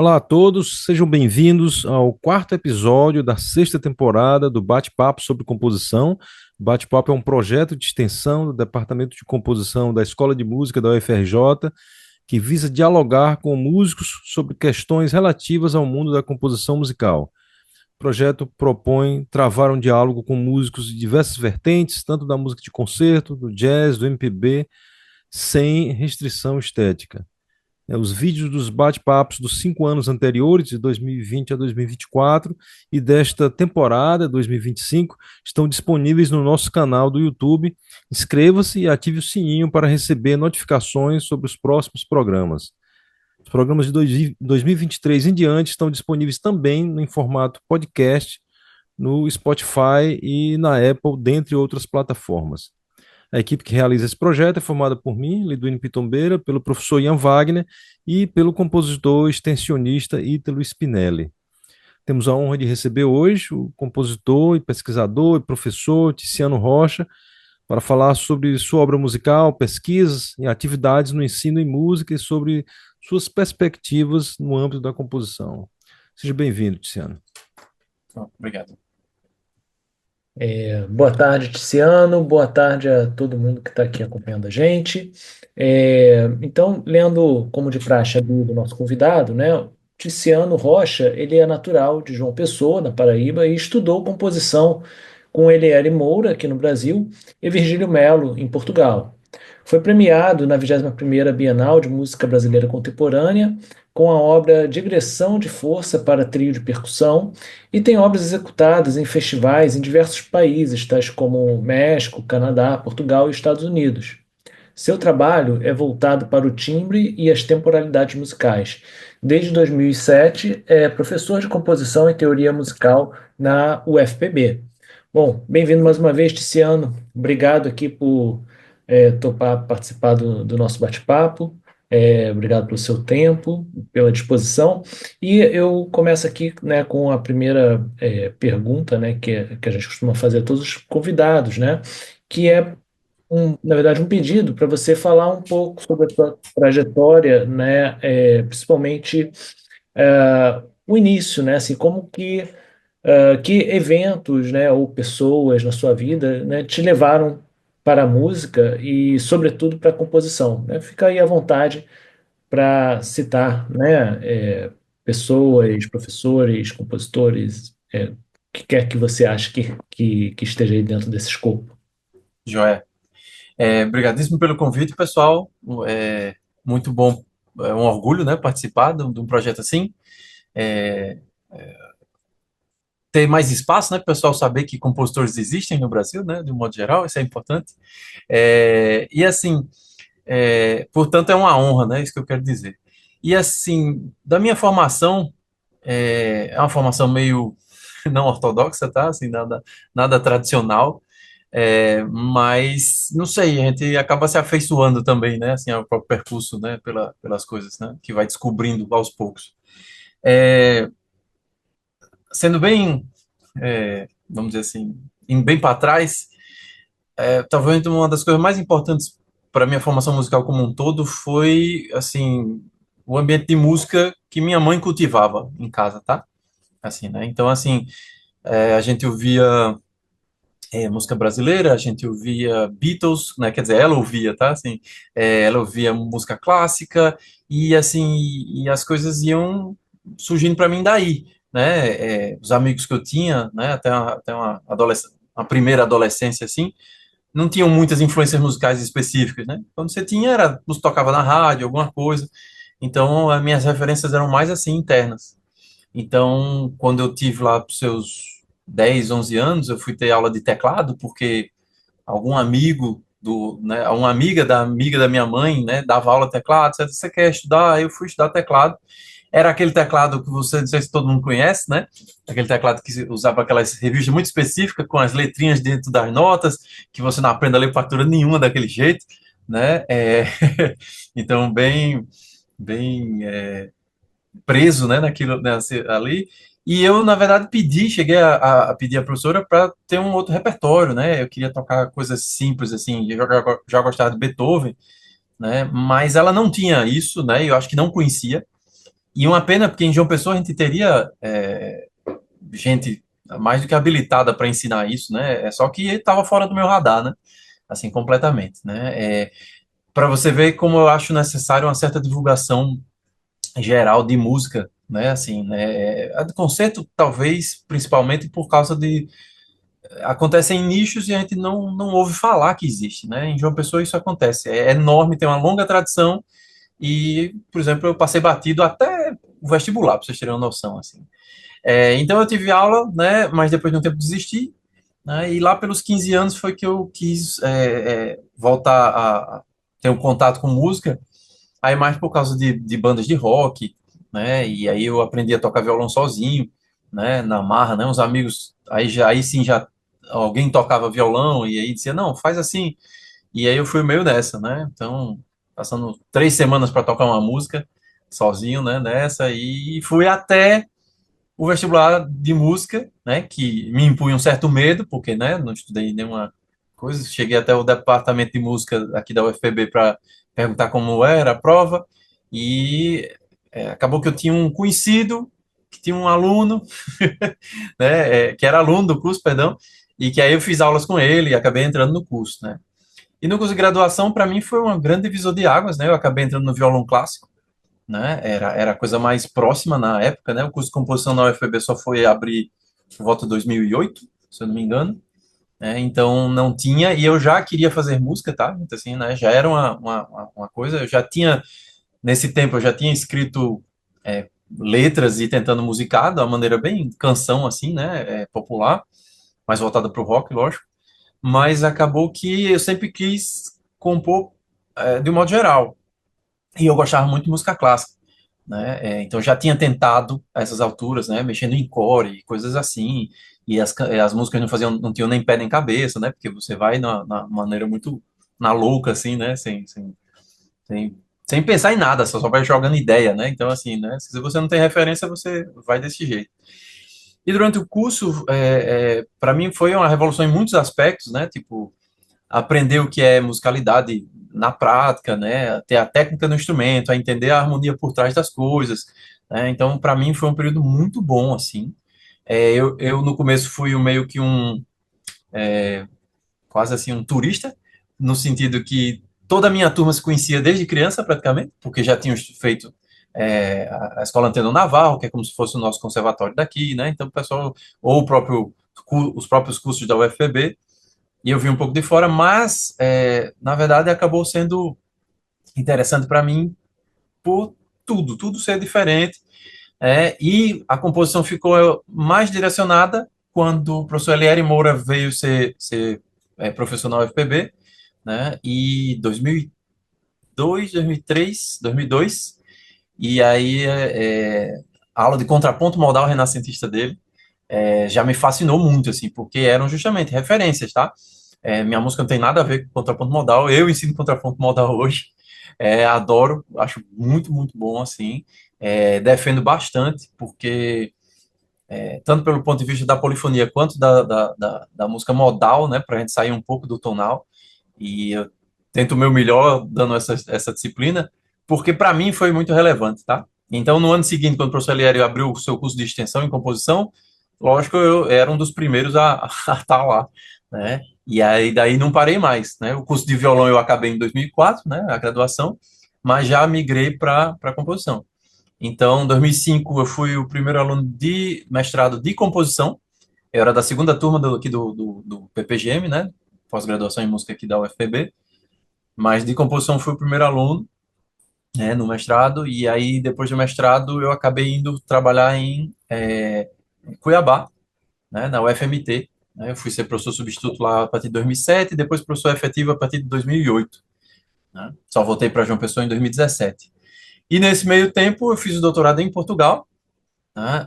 Olá a todos, sejam bem-vindos ao quarto episódio da sexta temporada do Bate-Papo sobre Composição. O Bate-Papo é um projeto de extensão do Departamento de Composição da Escola de Música da UFRJ, que visa dialogar com músicos sobre questões relativas ao mundo da composição musical. O projeto propõe travar um diálogo com músicos de diversas vertentes, tanto da música de concerto, do jazz, do MPB, sem restrição estética. Os vídeos dos bate-papos dos 5 anos anteriores, de 2020 a 2024, e desta temporada, 2025, estão disponíveis no nosso canal do YouTube. Inscreva-se e ative o sininho para receber notificações sobre os próximos programas. Os programas de 2023 em diante estão disponíveis também em formato podcast no Spotify e na Apple, dentre outras plataformas. A equipe que realiza esse projeto é formada por mim, Liduíno Pitombeira, pelo professor Ian Wagner e pelo compositor extensionista Ítalo Spinelli. Temos a honra de receber hoje o compositor e pesquisador e professor Tiziano Rocha para falar sobre sua obra musical, pesquisas e atividades no ensino em música e sobre suas perspectivas no âmbito da composição. Seja bem-vindo, Tiziano. Obrigado. Boa tarde, Tiziano. Boa tarde a todo mundo que está aqui acompanhando a gente. Então, lendo como de praxe a bio do nosso convidado, né? O Tiziano Rocha, ele é natural de João Pessoa, na Paraíba, e estudou composição com Eliere Moura, aqui no Brasil, e Virgílio Melo, em Portugal. Foi premiado na 21ª Bienal de Música Brasileira Contemporânea com a obra Digressão de Força para Trio de Percussão e tem obras executadas em festivais em diversos países, tais como México, Canadá, Portugal e Estados Unidos. Seu trabalho é voltado para o timbre e as temporalidades musicais. Desde 2007, é professor de composição e teoria musical na UFPB. Bom, bem-vindo mais uma vez, Tiziano. Obrigado aqui por topar participar do nosso bate-papo. Obrigado pelo seu tempo, pela disposição. E eu começo aqui, né, com a primeira pergunta, né, que a gente costuma fazer a todos os convidados, né, que é, na verdade, um pedido para você falar um pouco sobre a sua trajetória, né, principalmente o início, né, assim, como que eventos, né, ou pessoas na sua vida, né, te levaram para a música e, sobretudo, para a composição, né? Fica aí à vontade para citar, né, pessoas, professores, compositores, que quer que você ache que esteja aí dentro desse escopo. Joé. Obrigadíssimo pelo convite, pessoal. É muito bom, é um orgulho, né, participar de um projeto assim. É, ter mais espaço, né, para o pessoal saber que compositores existem no Brasil, né, de um modo geral, isso é importante. E assim, portanto, é uma honra, né, isso que eu quero dizer. E assim, da minha formação, é uma formação meio não ortodoxa, tá? Assim, nada tradicional. Mas não sei, a gente acaba se afeiçoando também, né? Assim, ao próprio percurso, né? Pelas coisas, né? Que vai descobrindo aos poucos. É, sendo bem, vamos dizer assim, indo bem para trás, talvez uma das coisas mais importantes para minha formação musical como um todo foi, assim, o ambiente de música que minha mãe cultivava em casa, tá? Assim, né? Então, assim, a gente ouvia música brasileira, a gente ouvia Beatles, né? Quer dizer, ela ouvia, tá? Assim, ela ouvia música clássica e assim, e as coisas iam surgindo para mim daí, né? Os amigos que eu tinha, né? Uma primeira adolescência assim, não tinham muitas influências musicais específicas, né? Quando você tinha, era, nos tocava na rádio, alguma coisa. Então, as minhas referências eram mais assim internas. Então, quando eu tive lá para os seus 10, 11 anos, eu fui ter aula de teclado, porque algum amigo né, uma amiga da minha mãe, né, dava aula de teclado, você quer estudar? Eu fui estudar teclado. Era aquele teclado que você, não sei se todo mundo conhece, né? Aquele teclado que usava aquelas revistas muito específicas, com as letrinhas dentro das notas, que você não aprende a ler partitura nenhuma daquele jeito, né? Então, bem preso, né, naquilo, ali. E eu, na verdade, cheguei a pedir à professora para ter um outro repertório, né? Eu queria tocar coisas simples, assim, eu já gostava de Beethoven, né? Mas ela não tinha isso, né? Eu acho que não conhecia. E uma pena, porque em João Pessoa a gente teria gente mais do que habilitada para ensinar isso, né? É só que estava fora do meu radar, né? Assim, completamente, né? Para você ver como eu acho necessário uma certa divulgação geral de música, né? Assim, né? A do concerto, talvez, principalmente por causa de acontece em nichos e a gente não ouve falar que existe, né? Em João Pessoa isso acontece, é enorme, tem uma longa tradição e, por exemplo, eu passei batido até o vestibular, para vocês terem uma noção, assim. Então eu tive aula, né? Mas depois de um tempo desisti, né? E lá pelos 15 anos foi que eu quis voltar a ter um contato com música, aí mais por causa de bandas de rock, né? E aí eu aprendi a tocar violão sozinho, né? Na marra, né? Uns amigos, aí sim já alguém tocava violão e aí dizia, não, faz assim. E aí eu fui meio nessa, né? Então, passando 3 semanas para tocar uma música sozinho, né? Nessa e fui até o vestibular de música, né? Que me impunha um certo medo, porque, né? Não estudei nenhuma coisa. Cheguei até o departamento de música aqui da UFPB para perguntar como era a prova e acabou que eu tinha um conhecido que tinha um aluno, né? Que era aluno do curso, perdão, e que aí eu fiz aulas com ele e acabei entrando no curso, né? E no curso de graduação, para mim, foi um grande divisor de águas, né? Eu acabei entrando no violão clássico, né? Era a coisa mais próxima na época, né? O curso de composição na UFPB só foi abrir por volta de 2008, se eu não me engano, né? Então não tinha, e eu já queria fazer música, tá? Então, assim, né? Já era uma coisa, eu já tinha, nesse tempo, eu já tinha escrito letras e tentando musicar de uma maneira bem canção, assim, né? Popular, mais voltada para o rock, lógico, mas acabou que eu sempre quis compor de um modo geral. E eu gostava muito de música clássica, né? Então já tinha tentado a essas alturas, né? Mexendo em core, coisas assim. E as músicas não tinham nem pé nem cabeça, né? Porque você vai na maneira muito na louca, assim, né? Sem, sem pensar em nada, só vai jogando ideia, né? Então, assim, né? Se você não tem referência, você vai desse jeito. E durante o curso, para mim, foi uma revolução em muitos aspectos, né? Tipo, aprender o que é musicalidade na prática, né? Ter a técnica do instrumento, a entender a harmonia por trás das coisas, né? Então, para mim, foi um período muito bom, assim. Eu no começo fui meio que quase assim, um turista, no sentido que toda a minha turma se conhecia desde criança, praticamente, porque já tinham feito a Escola Antônio Navarro, que é como se fosse o nosso conservatório daqui, né? Então, o pessoal, ou os próprios cursos da UFPB, e eu vi um pouco de fora, mas, na verdade, acabou sendo interessante para mim por tudo ser diferente. E a composição ficou mais direcionada quando o professor Eliere Moura veio ser professor na UFPB, né, em 2002, 2003, 2002, e aí a aula de contraponto modal renascentista dele já me fascinou muito, assim, porque eram justamente referências, tá? Minha música não tem nada a ver com contraponto modal, eu ensino contraponto modal hoje, adoro, acho muito, muito bom, assim, defendo bastante, porque tanto pelo ponto de vista da polifonia quanto da música modal, né, para a gente sair um pouco do tonal, e eu tento o meu melhor dando essa disciplina, porque para mim foi muito relevante, tá? Então, no ano seguinte, quando o professor Eliério abriu o seu curso de extensão em composição, lógico, eu era um dos primeiros a estar lá, né? E aí, daí não parei mais, né? O curso de violão eu acabei em 2004, né? A graduação, mas já migrei para composição. Então, em 2005, eu fui o primeiro aluno de mestrado de composição. Eu era da segunda turma aqui do PPGM, né? Pós-graduação em música aqui da UFPB. Mas de composição fui o primeiro aluno, né, no mestrado. E aí, depois do mestrado, eu acabei indo trabalhar em Cuiabá, né? Na UFMT. Né? Eu fui ser professor substituto lá a partir de 2007 e depois professor efetivo a partir de 2008. Né? Só voltei para João Pessoa em 2017. E nesse meio tempo, eu fiz o doutorado em Portugal, né?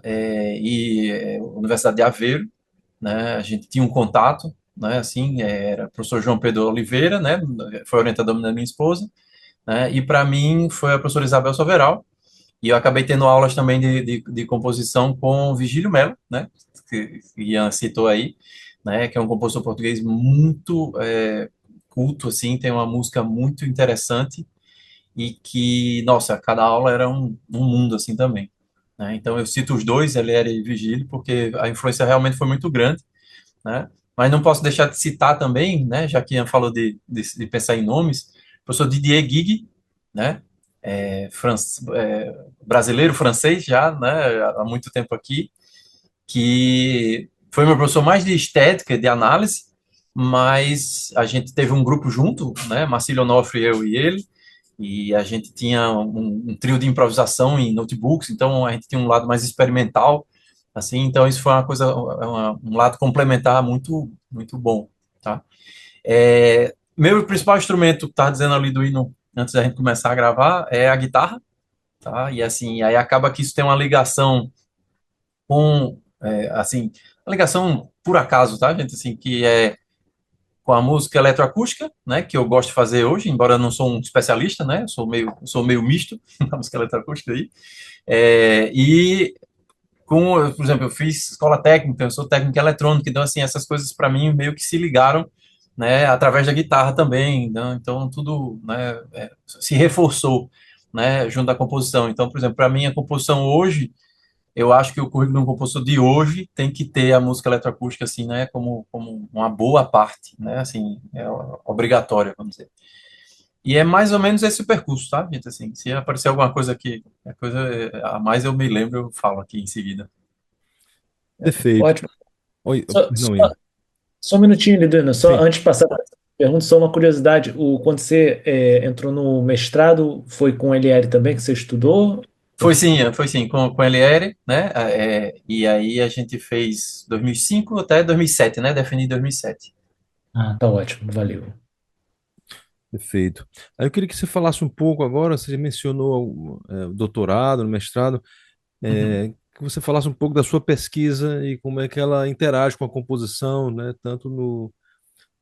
Universidade de Aveiro, né? A gente tinha um contato, né? Assim, era o professor João Pedro Oliveira, né? Foi orientador da minha esposa, né? E para mim foi a professora Isabel Soveral, e eu acabei tendo aulas também de composição com Vigílio Melo, né? Que Ian citou aí, né? Que é um compositor português muito culto, assim, tem uma música muito interessante e que, nossa, cada aula era um mundo assim também, né? Então eu cito os dois, Eliere e Vigílio, porque a influência realmente foi muito grande, né? Mas não posso deixar de citar também, né, já que Ian falou de pensar em nomes, o professor Didier Guigui, né, brasileiro, francês já, né, há muito tempo aqui, que foi meu professor mais de estética, de análise, mas a gente teve um grupo junto, né, Marcílio Onofre, eu e ele, e a gente tinha um trio de improvisação em notebooks, então a gente tinha um lado mais experimental, assim, então isso foi uma coisa, um lado complementar muito bom, tá? Meu principal instrumento, que estava dizendo ali do hino, antes da gente começar a gravar, é a guitarra, tá? E assim, aí acaba que isso tem uma ligação com, assim, uma ligação por acaso, tá, gente? Assim, que é com a música eletroacústica, né, que eu gosto de fazer hoje, embora eu não sou um especialista, né, eu sou meio misto na música eletroacústica aí, e por exemplo, eu fiz escola técnica, eu sou técnico eletrônico, então, assim, essas coisas para mim meio que se ligaram, né, através da guitarra também, né, então tudo, né, se reforçou, né, junto à composição. Então, por exemplo, para mim a composição hoje, eu acho que o currículo de um compositor de hoje tem que ter a música eletroacústica, assim, né, como uma boa parte, né, assim, é obrigatória, vamos dizer. E é mais ou menos esse o percurso, tá, gente? Assim, se aparecer alguma coisa aqui, coisa a mais eu me lembro, eu falo aqui em seguida. Perfeito. Ótimo. Oi, Só, não, só, Ian. só um minutinho, Liduino, só Sim. antes de passar para essa pergunta, só uma curiosidade. Quando você entrou no mestrado, foi com o LR também que você estudou? Foi sim, com a LR, né? E aí a gente fez 2005 até 2007, né? Defini 2007. Ah, tá ótimo, valeu. Perfeito. Aí eu queria que você falasse um pouco agora, você mencionou o doutorado, no mestrado, Uhum. que você falasse um pouco da sua pesquisa e como é que ela interage com a composição, né? Tanto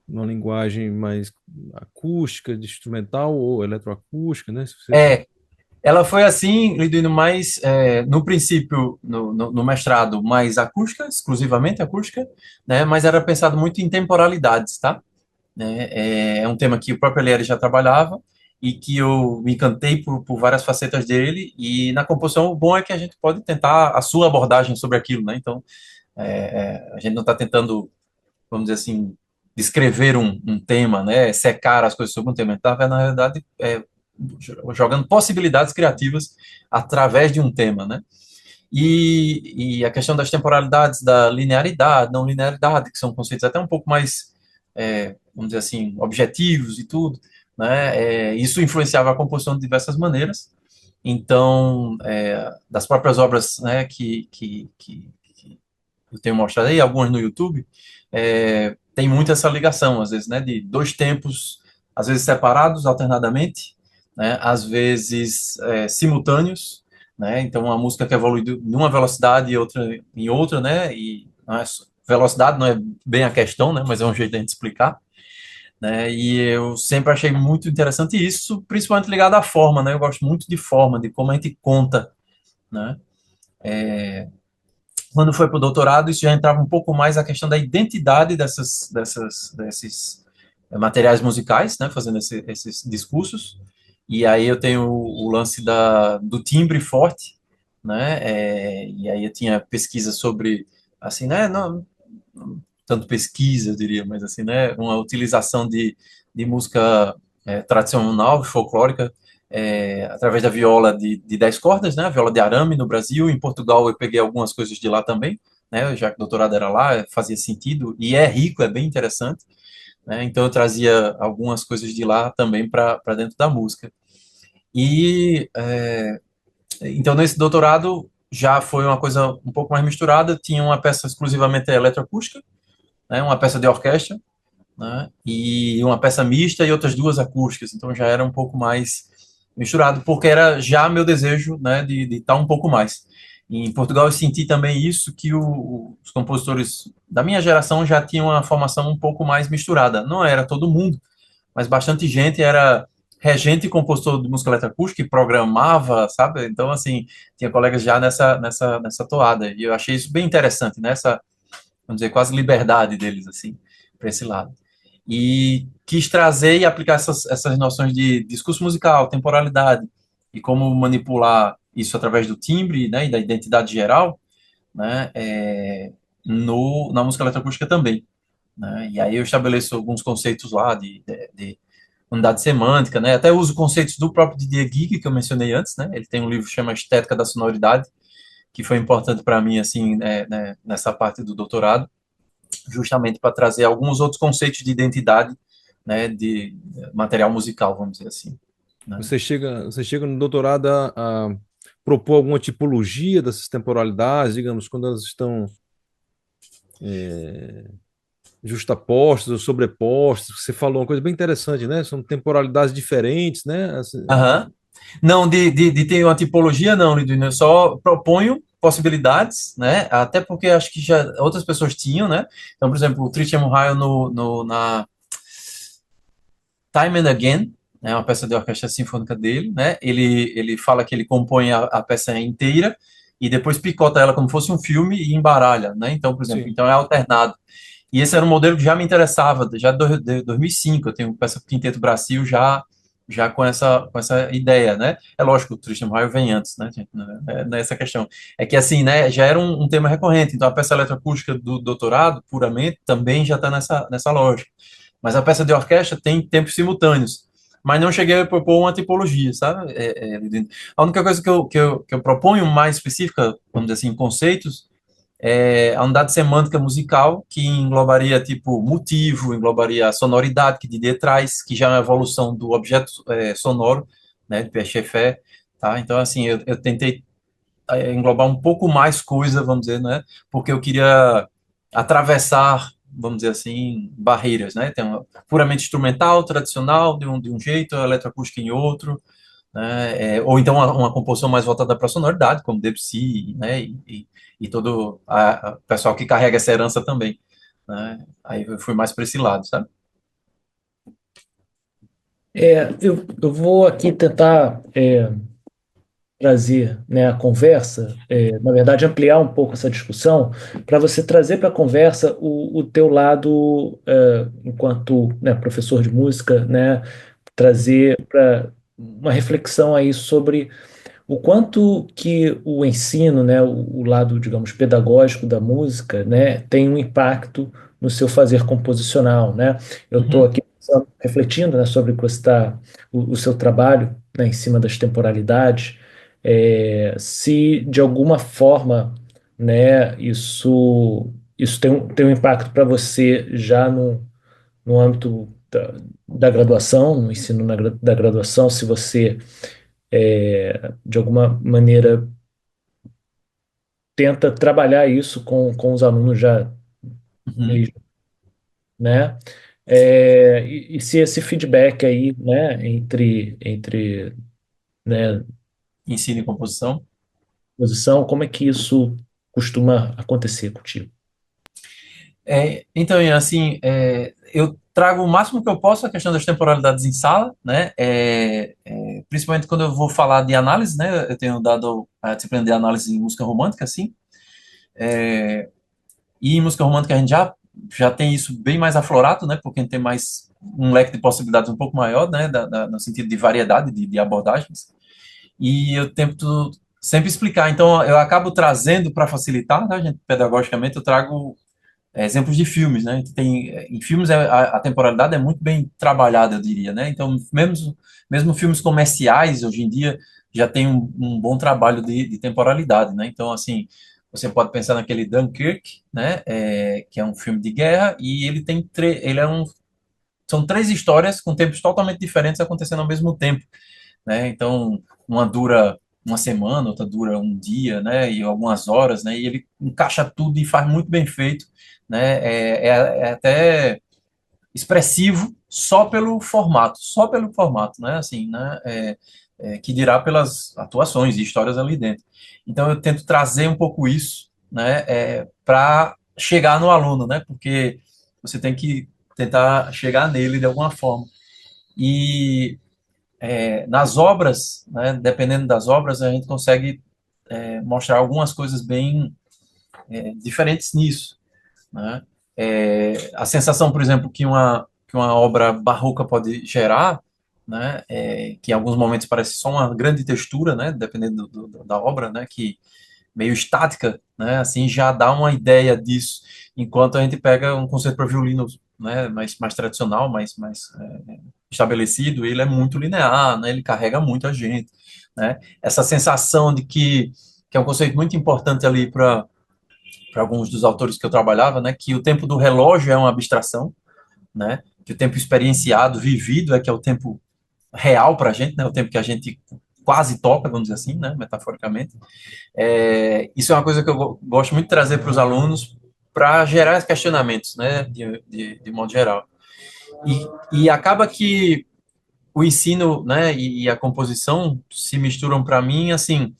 numa linguagem mais acústica, de instrumental ou eletroacústica, né? Se você... É, ela foi assim, Liduino, mais, no princípio, no mestrado, mais acústica, exclusivamente acústica, né? Mas era pensado muito em temporalidades, tá? Né? É um tema que o próprio Eliere já trabalhava e que eu me encantei por várias facetas dele. E na composição, o bom é que a gente pode tentar a sua abordagem sobre aquilo, né? Então, a gente não está tentando, vamos dizer assim, descrever um tema, né? Secar as coisas sobre um tema. A gente está, na realidade, jogando possibilidades criativas através de um tema, né? E a questão das temporalidades, da linearidade, não linearidade, que são conceitos até um pouco mais, vamos dizer assim, objetivos e tudo, né? Isso influenciava a composição de diversas maneiras. Então, das próprias obras, né, que eu tenho mostrado aí, algumas no YouTube, tem muito essa ligação, às vezes, né, de dois tempos, às vezes separados alternadamente, né, às vezes simultâneos, né, então uma música que evolui numa velocidade e outra em outra, né, e velocidade não é bem a questão, né, mas é um jeito de a gente explicar, né, e eu sempre achei muito interessante isso, principalmente ligado à forma, né, eu gosto muito de forma, de como a gente conta, né, quando foi para o doutorado, isso já entrava um pouco mais a questão da identidade desses materiais musicais, né, fazendo esses discursos. E aí eu tenho o lance do timbre forte, né, e aí eu tinha pesquisa sobre, assim, né, não tanto pesquisa, eu diria, mas assim, né, uma utilização de música tradicional, folclórica, através da viola de 10 cordas, né, a viola de arame no Brasil. Em Portugal eu peguei algumas coisas de lá também, né, já que o doutorado era lá, fazia sentido, e é rico, é bem interessante, né, então eu trazia algumas coisas de lá também para dentro da música. E então nesse doutorado já foi uma coisa um pouco mais misturada, tinha uma peça exclusivamente eletroacústica, né, uma peça de orquestra, né, e uma peça mista e outras duas acústicas, então já era um pouco mais misturado, porque era já meu desejo, né, de estar um pouco mais. E em Portugal eu senti também isso, que os compositores da minha geração já tinham uma formação um pouco mais misturada. Não era todo mundo, mas bastante gente era regente e compositor de música eletroacústica e programava, sabe? Então, assim, tinha colegas já nessa toada. E eu achei isso bem interessante, nessa, vamos dizer, quase liberdade deles, assim, para esse lado. e quis trazer e aplicar essas noções de discurso musical, temporalidade e como manipular isso através do timbre, né, e da identidade geral, né, no, na música eletroacústica também, né, e aí eu estabeleço alguns conceitos lá de unidade semântica, né, até uso conceitos do próprio Didier Gigi, que eu mencionei antes, né, ele tem um livro que chama Estética da Sonoridade, que foi importante para mim, assim, né, nessa parte do doutorado, justamente para trazer alguns outros conceitos de identidade, né, de material musical, vamos dizer assim, né. Você chega no doutorado a propor alguma tipologia dessas temporalidades, digamos, quando elas estão justapostas ou sobrepostas. Você falou uma coisa bem interessante, né? São temporalidades diferentes, né? Aham. Não, de ter uma tipologia, não, Lidwina, eu só proponho possibilidades, né, até porque acho que já outras pessoas tinham, né, então, por exemplo, o Christian Murray na Time and Again, né, uma peça de orquestra sinfônica dele, né, ele fala que ele compõe a peça inteira e depois picota ela como fosse um filme e embaralha, né, então, por exemplo, Sim. então é alternado. E esse era um modelo que já me interessava, já de 2005, eu tenho peça Quinteto Brasil já com essa ideia, né? É lógico, o Tristan Raio vem antes, né, gente? Nessa questão. É que, assim, né, já era um tema recorrente, então a peça eletroacústica do doutorado, puramente, também já está nessa lógica. Mas a peça de orquestra tem tempos simultâneos. Mas não cheguei a propor uma tipologia, sabe? A única coisa que eu proponho mais específica, vamos dizer assim, conceitos, a unidade semântica musical, que englobaria, tipo, motivo, englobaria a sonoridade que Didier traz, que já é uma evolução do objeto sonoro, né, de Pierre tá? Então, assim, eu tentei englobar um pouco mais coisa, vamos dizer, né, porque eu queria atravessar, vamos dizer assim, barreiras, né, tem uma puramente instrumental, tradicional, de um jeito, eletroacústica em outro, né, ou então uma composição mais voltada para a sonoridade, como Debussy, né, e todo o pessoal que carrega essa herança também, né, aí eu fui mais para esse lado, sabe? Eu vou aqui tentar trazer, né, a conversa, na verdade, ampliar um pouco essa discussão, para você trazer para a conversa o teu lado, enquanto, né, professor de música, né, trazer para uma reflexão aí sobre o quanto que o ensino, né, o lado, digamos, pedagógico da música, né, tem um impacto no seu fazer composicional, né? Eu estou Uhum, aqui só refletindo, né, sobre o que você o seu trabalho, né, em cima das temporalidades, se de alguma forma, né, isso tem um impacto para você já no âmbito da graduação, no ensino da graduação, se você de alguma maneira tenta trabalhar isso com os alunos já uhum. mesmo, né? E se esse feedback aí, né, entre, né, Ensino e composição. posição, como é que isso costuma acontecer contigo? Então, Ian, assim, eu trago o máximo que eu posso a questão das temporalidades em sala, né? Principalmente quando eu vou falar de análise, né? Eu tenho dado a disciplina de análise em música romântica, assim, e em música romântica a gente já tem isso bem mais aflorado, né? Porque a gente tem mais um leque de possibilidades um pouco maior, né? No sentido de variedade de abordagens. E eu tento sempre explicar. Então, eu acabo trazendo para facilitar, né, gente, pedagogicamente, eu trago exemplos de filmes, né? Em filmes a temporalidade é muito bem trabalhada, eu diria, né? Então, mesmo filmes comerciais hoje em dia já tem um bom trabalho de temporalidade, né? Então, assim, você pode pensar naquele Dunkirk, né? Que é um filme de guerra e ele são três histórias com tempos totalmente diferentes acontecendo ao mesmo tempo, né? Então, uma dura uma semana, outra dura um dia, né? E algumas horas, né? E ele encaixa tudo e faz muito bem feito, né? É até expressivo só pelo formato, né? Assim, né? Que dirá pelas atuações e histórias ali dentro. Então, eu tento trazer um pouco isso, né? Para chegar no aluno, né? Porque você tem que tentar chegar nele de alguma forma. E nas obras, né, dependendo das obras, a gente consegue mostrar algumas coisas bem diferentes nisso, né? A sensação, por exemplo, que que uma obra barroca pode gerar, né, que em alguns momentos parece só uma grande textura, né, dependendo da obra, né, que meio estática, né, assim já dá uma ideia disso, enquanto a gente pega um concerto para violino, né, mais tradicional, mais estabelecido, ele é muito linear, né, ele carrega muito a gente, né, essa sensação de que é um conceito muito importante ali para alguns dos autores que eu trabalhava, né, que o tempo do relógio é uma abstração, né, que o tempo experienciado, vivido, é que é o tempo real para a gente, né, o tempo que a gente quase toca, vamos dizer assim, né, metaforicamente. Isso é uma coisa que eu gosto muito de trazer para os alunos para gerar questionamentos, né, de modo geral. E acaba que o ensino, né, e a composição se misturam para mim, assim,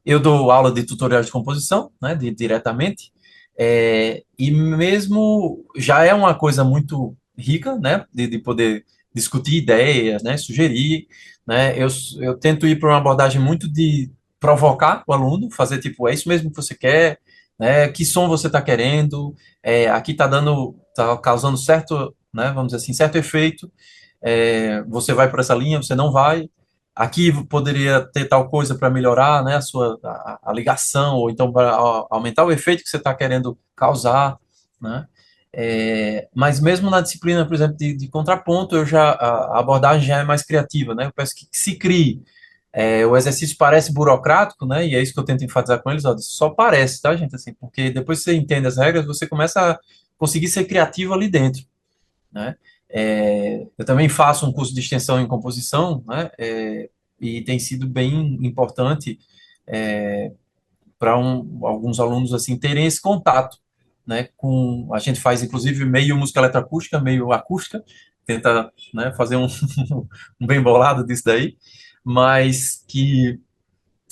eu dou aula de tutoriais de composição, né, diretamente, e mesmo já é uma coisa muito rica, né, de poder discutir ideias, né, sugerir, né, eu tento ir para uma abordagem muito de provocar o aluno, fazer tipo, é isso mesmo que você quer, né, que som você está querendo, aqui está causando certo, né, vamos dizer assim, certo efeito, você vai por essa linha, você não vai, aqui poderia ter tal coisa para melhorar, né, a ligação, ou então para aumentar o efeito que você está querendo causar, né? Mas mesmo na disciplina, por exemplo, de contraponto, a abordagem já é mais criativa, né? Eu peço que se crie. O exercício parece burocrático, né? E é isso que eu tento enfatizar com eles, ó, só parece, tá, gente? Assim, porque depois que você entende as regras, você começa a conseguir ser criativo ali dentro, né? Eu também faço um curso de extensão em composição, né? E tem sido bem importante para alguns alunos assim terem esse contato, né? Com a gente faz inclusive meio música eletroacústica, meio acústica, tenta, né, fazer um bem bolado disso daí, mas que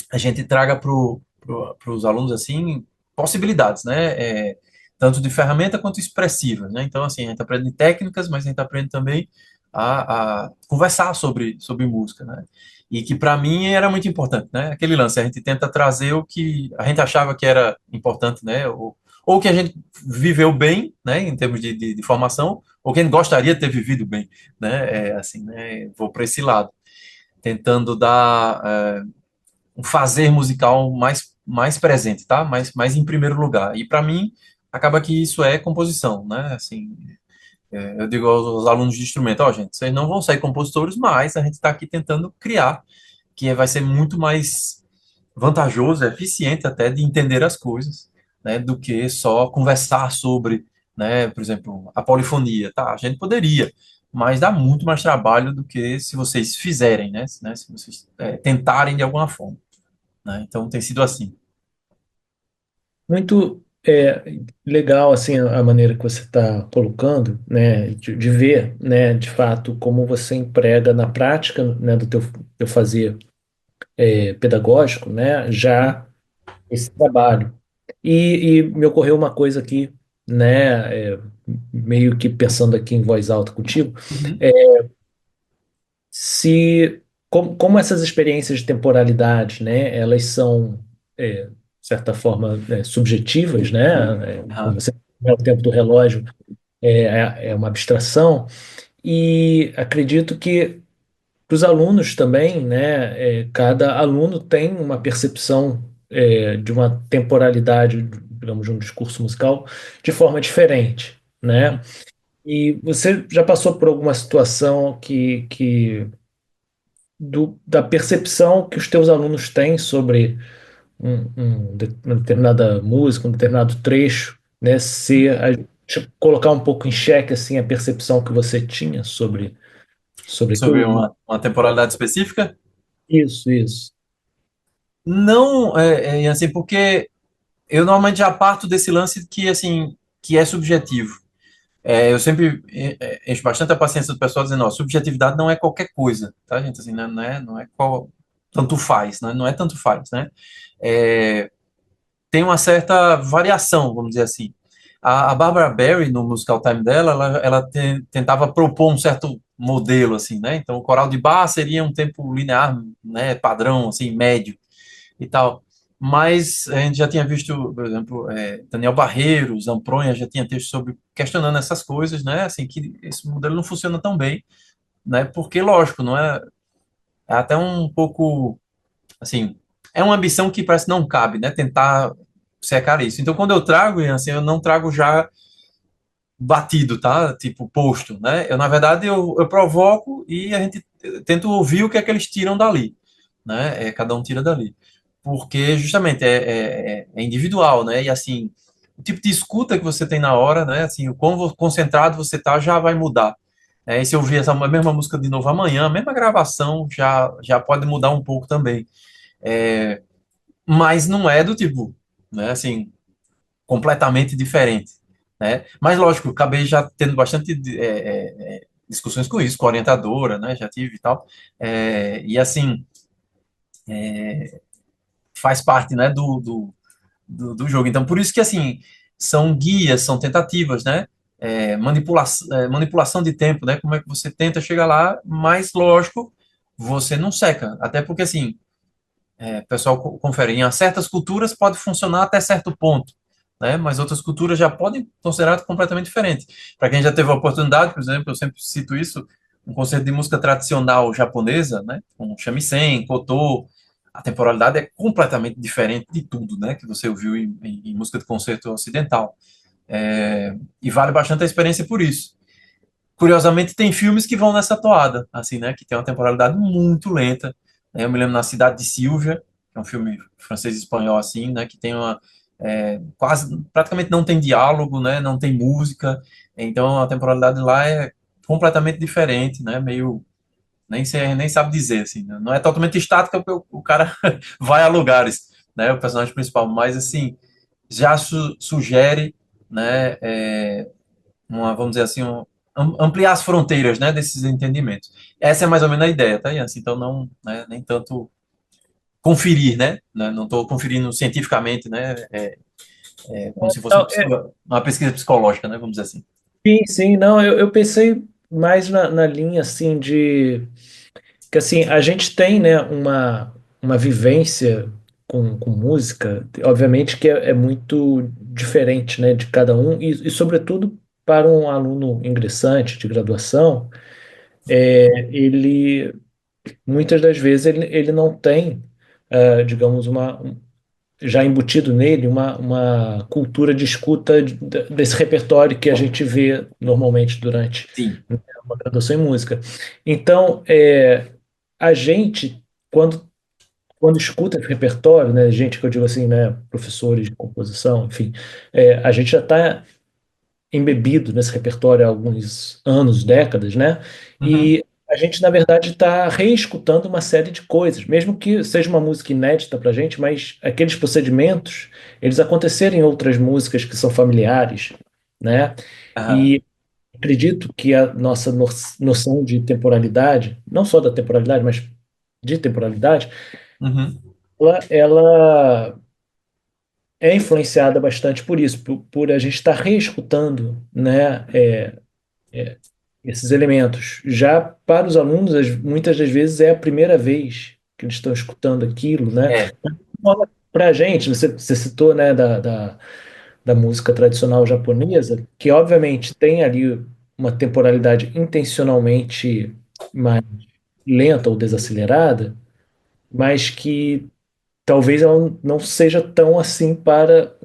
a gente traga para os alunos assim possibilidades, né? Tanto de ferramenta quanto expressiva, né? Então assim a gente aprende técnicas, mas a gente aprende também a conversar sobre música, né? E que para mim era muito importante, né? Aquele lance, a gente tenta trazer o que a gente achava que era importante, né? Ou que a gente viveu bem, né? Em termos de formação, ou que a gente gostaria de ter vivido bem, né? Assim, né? Vou para esse lado, tentando dar um fazer musical mais presente, tá? Mais em primeiro lugar. E para mim, acaba que isso é composição, né? Assim, eu digo aos alunos de instrumento, ó, gente, vocês não vão ser compositores, mas a gente está aqui tentando criar, que vai ser muito mais vantajoso, eficiente até de entender as coisas, né? Do que só conversar sobre, né? Por exemplo, a polifonia, tá? A gente poderia, mas dá muito mais trabalho do que se vocês fizerem, né? Se vocês tentarem de alguma forma, né? Então tem sido assim. Muito legal assim a maneira que você está colocando, né, de ver, né, de fato como você emprega na prática, né, do teu fazer pedagógico, né, já esse trabalho. E me ocorreu uma coisa aqui, né, meio que pensando aqui em voz alta contigo, Uhum. é, se como essas experiências de temporalidade, né, elas são de certa forma subjetivas, né, como Aham. você o tempo do relógio é uma abstração e acredito que para os alunos também, né, cada aluno tem uma percepção de uma temporalidade, digamos, de um discurso musical de forma diferente, né? E você já passou por alguma situação que da percepção que os teus alunos têm sobre uma determinada música, um determinado trecho, né? Se colocar um pouco em xeque assim a percepção que você tinha sobre Sobre aquilo? uma temporalidade específica? Isso. Não, assim, porque eu normalmente já parto desse lance que, assim, que é subjetivo. Eu sempre encho bastante a paciência do pessoal dizendo, ó, subjetividade não é qualquer coisa, tá, gente? Assim, não é qual, tanto faz, né? Não é tanto faz, né? É, tem uma certa variação, vamos dizer assim. A Barbara Barry, no musical time dela, ela tentava propor um certo modelo, assim, né? Então, o coral de bar seria um tempo linear, né? Padrão, assim, médio e tal. mas a gente já tinha visto, por exemplo, Daniel Barreiro, Zampronha já tinha texto sobre questionando essas coisas, né? Assim, que esse modelo não funciona tão bem, né? Porque, lógico, não é até um pouco, assim, é uma ambição que parece não cabe, né? Tentar secar isso. Então, quando eu trago, Ian, assim, eu não trago já batido, tá? Tipo, posto, né? Eu, na verdade, eu provoco e a gente tenta ouvir o que é que eles tiram dali, né? Cada um tira dali. Porque, justamente, é individual, né? E, assim, o tipo de escuta que você tem na hora, né? Assim, o quão concentrado você tá já vai mudar. E se eu ouvir essa mesma música de novo amanhã, a mesma gravação já pode mudar um pouco também. É, mas não é do tipo, né? Assim, completamente diferente, né? Mas lógico, acabei já tendo bastante discussões com isso, com a orientadora, né? Já tive e tal. E assim, faz parte, né, do jogo. Então, por isso que assim, são guias, são tentativas, né? Manipulação de tempo, né? Como é que você tenta chegar lá, mas lógico, você não seca. Até porque assim, o pessoal confere, em certas culturas pode funcionar até certo ponto, né? Mas outras culturas já podem considerar completamente diferente. Para quem já teve a oportunidade, por exemplo, eu sempre cito isso, um concerto de música tradicional japonesa, né? Com shamisen, koto, a temporalidade é completamente diferente de tudo, né? Que você ouviu em música de concerto ocidental. E vale bastante a experiência por isso. Curiosamente, tem filmes que vão nessa toada, assim, né? Que tem uma temporalidade muito lenta, né? Eu me lembro na Cidade de Silvia, que é um filme francês e espanhol, assim, né? Que tem quase, praticamente não tem diálogo, né? Não tem música. Então, a temporalidade lá é completamente diferente, né? Meio, nem sei, nem sabe dizer, assim, né? Não é totalmente estática, porque o cara vai a lugares, né? O personagem principal, mas, assim, já sugere, né? Vamos dizer assim, ampliar as fronteiras, né, desses entendimentos. Essa é mais ou menos a ideia, tá, Jans? Então, não, né, nem tanto conferir, né, não estou conferindo cientificamente, né, como se fosse Não, uma pesquisa psicológica, né, vamos dizer assim. sim, sim, não, eu pensei mais na linha, assim, de que, assim, a gente tem, né, uma vivência com música, obviamente que é muito diferente, né, de cada um, sobretudo, para um aluno ingressante de graduação, ele, muitas das vezes, ele não tem, digamos, já embutido nele uma cultura de escuta desse repertório que a gente vê normalmente durante, Sim. né, uma graduação em música. Então, a gente, quando escuta esse repertório, né, gente que eu digo assim, né, professores de composição, enfim, a gente já está embebido nesse repertório há alguns anos, décadas, né? Uhum. E a gente, na verdade, está reescutando uma série de coisas, mesmo que seja uma música inédita para a gente, mas aqueles procedimentos, eles aconteceram em outras músicas que são familiares, né? Aham. E acredito que a nossa noção de temporalidade, não só da temporalidade, mas de temporalidade, Uhum. ela é influenciada bastante por isso, por a gente estar reescutando, né, esses elementos. Já para os alunos, muitas das vezes é a primeira vez que eles estão escutando aquilo, né? É. Para a gente, você citou, né, da música tradicional japonesa, que obviamente tem ali uma temporalidade intencionalmente mais lenta ou desacelerada, mas que talvez ela não seja tão assim para